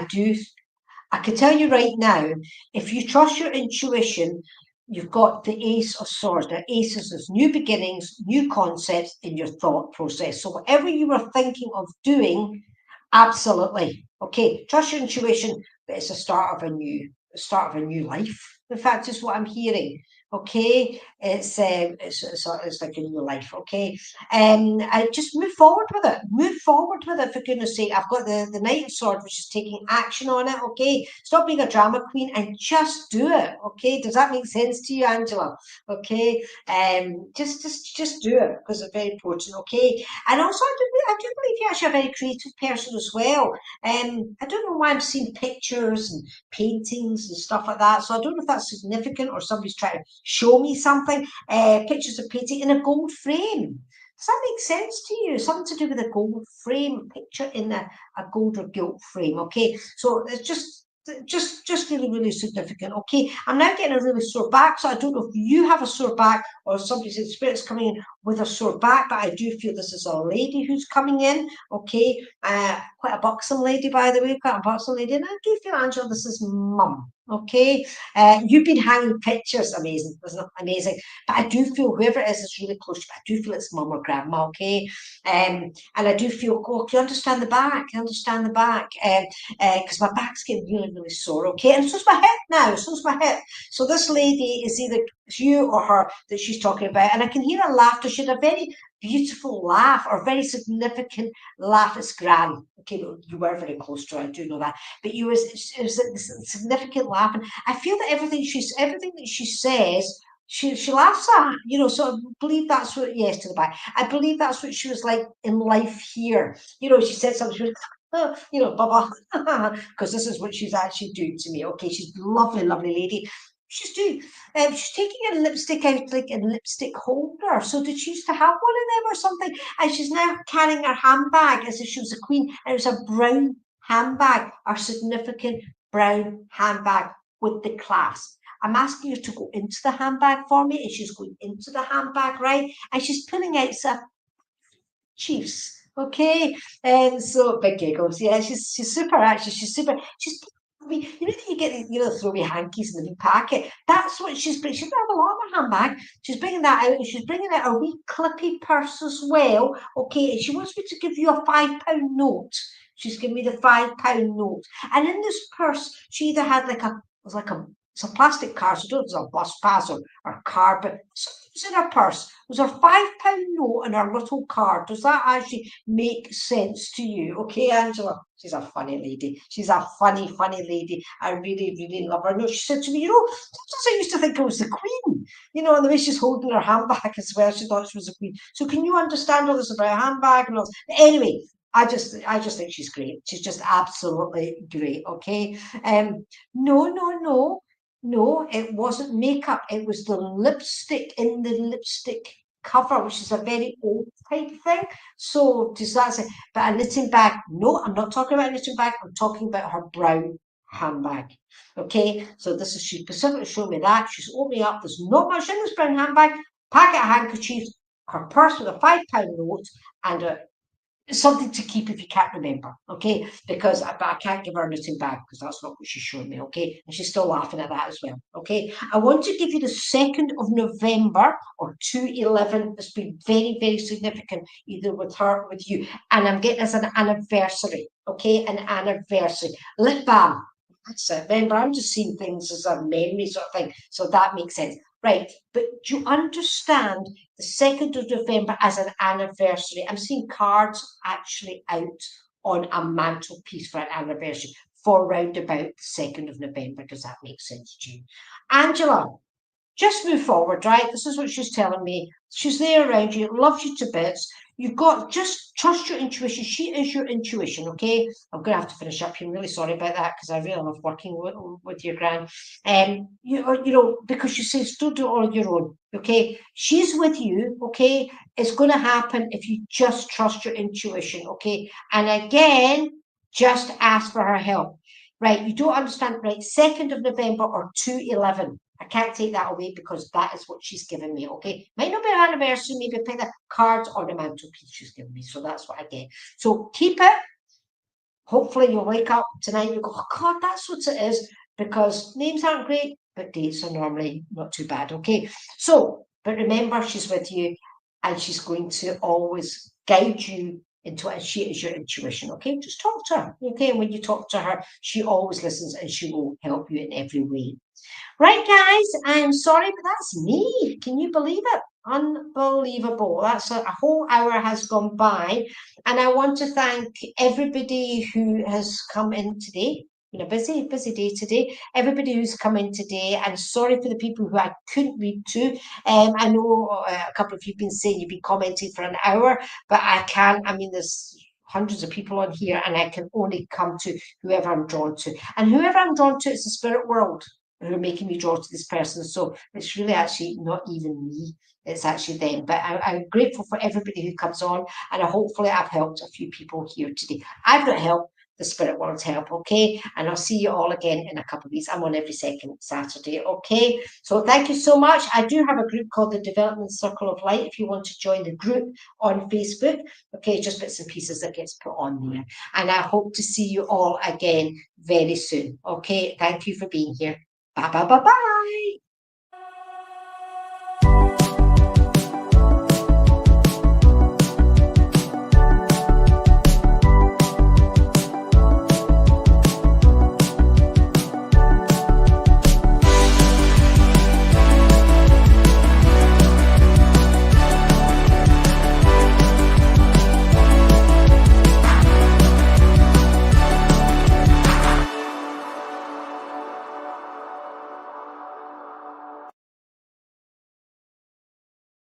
S1: I can tell you right now, if you trust your intuition, you've got the Ace of Swords. Now, aces is new beginnings, new concepts in your thought process. So whatever you were thinking of doing, absolutely. Okay, trust your intuition, but it's the start of a new life. In fact, is what I'm hearing. Okay, it's like a new life. Okay, I just move forward with it. Move forward with it, for goodness sake. I've got the Knight of Swords, which is taking action on it. Okay, stop being a drama queen and just do it. Okay, does that make sense to you, Angela? Okay, just do it because it's very important. Okay, and also I do believe you're actually a very creative person as well. I don't know why I'm seeing pictures and paintings and stuff like that. So I don't know if that's significant or somebody's trying to show me something. Pictures of painting in a gold frame. Does that make sense to you? Something to do with a gold frame, picture in a gold or gilt frame. Okay, so it's just really, really significant. Okay, I'm now getting a really sore back, so I don't know if you have a sore back or somebody's in spirit's coming in with a sore back, but I do feel this is a lady who's coming in. Okay, quite a buxom lady, by the way, quite a buxom lady, and I do feel, Angela, this is mum. Okay, you've been hanging pictures, amazing, isn't it? Amazing. But I do feel whoever it is really close to me. I do feel it's mum or grandma. Okay, and I do feel, oh, you understand the back, because my back's getting really, really sore. Okay, and so's my hip now. So's my hip. So this lady is either you or her that she's talking about, and I can hear her laughter. She had a very beautiful laugh or very significant laugh. It's grand. Okay, you were very close to her, I do know that, but it was a significant laugh, and I feel that everything that she says, she laughs at, so I believe that's what, yes, to the back, I believe that's what she was like in life here. She said something, she was you know, blah, blah, because this is what she's actually doing to me. Okay, she's a lovely, lovely lady. She's doing, she's taking a lipstick out like a lipstick holder. So did she used to have one of them or something? And she's now carrying her handbag as if she was a queen. And it was a brown handbag, a significant brown handbag with the clasp. I'm asking her to go into the handbag for me, and she's going into the handbag, right? And she's pulling out some Chiefs. Okay. And so big giggles. Yeah, she's super actually. She's I mean, you know that you get the throwaway hankies in the wee packet. That's what she's bringing. She doesn't have a lot in her handbag. She's bringing that out, and she's bringing out a wee clippy purse as well. Okay, and she wants me to give you a £5 note. She's giving me the £5 note, and in this purse, she either had it's a plastic card, so I don't know if it's a bus pass or a card, but something was in her purse. Was her £5 note and her little card? Does that actually make sense to you? Okay, Angela. She's a funny lady. She's a funny, funny lady. I really, really love her. No, she said to me, sometimes I used to think I was the queen, and the way she's holding her handbag as well. She thought she was a queen. So can you understand all this about a handbag and all this? But anyway, I just think she's great. She's just absolutely great. Okay. No, it wasn't makeup. It was the lipstick in the lipstick cover, which is a very old type thing. So does that say, but a knitting bag? No, I'm not talking about a knitting bag. I'm talking about her brown handbag. Okay, so this is, she specifically showed me that. She's opening up. There's not much in this brown handbag. Packet of handkerchiefs, her purse with a £5 note, and something to keep if you can't remember, okay? Because but I can't give her a knitting bag because that's not what she's showing me, okay? And she's still laughing at that as well, okay? I want to give you the 2nd of November or 2/11. It's been very, very significant, either with her or with you. And I'm getting as an anniversary, okay? An anniversary. Lip balm. That's it. Remember, I'm just seeing things as a memory sort of thing. So that makes sense. Right, but do you understand the 2nd of November as an anniversary? I'm seeing cards actually out on a mantelpiece for an anniversary for round about the 2nd of November. Does that make sense to you? Angela, just move forward, right? This is what she's telling me. She's there around you, loves you to bits. You've got, just trust your intuition. She is your intuition, okay? I'm going to have to finish up here. I'm really sorry about that because I really love working with your gran. Because she says, don't do it all on your own, okay? She's with you, okay? It's going to happen if you just trust your intuition, okay? And again, just ask for her help. Right, you don't understand, right? 2nd of November or 2/11. I can't take that away because that is what she's given me, okay? Might not be an anniversary, maybe pick the cards on the mantelpiece she's given me. So that's what I get. So keep it. Hopefully you'll wake up tonight and you go, oh God, that's what it is. Because names aren't great, but dates are normally not too bad, okay? So, but remember, she's with you and she's going to always guide you into it. She is your intuition, okay? Just talk to her, okay? And when you talk to her, she always listens and she will help you in every way. Right, guys, I'm sorry, but that's me. Can you believe it? Unbelievable. That's a whole hour has gone by. And I want to thank everybody who has come in today. Busy day today. Everybody who's come in today, and sorry for the people who I couldn't read to. I know a couple of you have been saying you've been commenting for an hour, but I can't. I mean, there's hundreds of people on here, and I can only come to whoever I'm drawn to. And whoever I'm drawn to, it's the spirit world who are making me draw to this person. So it's really actually not even me. It's actually them. But I'm grateful for everybody who comes on, and hopefully I've helped a few people here today. I've got help. The spirit world's help, okay? And I'll see you all again in a couple of weeks. I'm on every second Saturday, okay? So thank you so much. I do have a group called the Development Circle of Light if you want to join the group on Facebook, okay? Just bits and pieces that gets put on there. And I hope to see you all again very soon, okay? Thank you for being here. Bye, bye, bye, bye.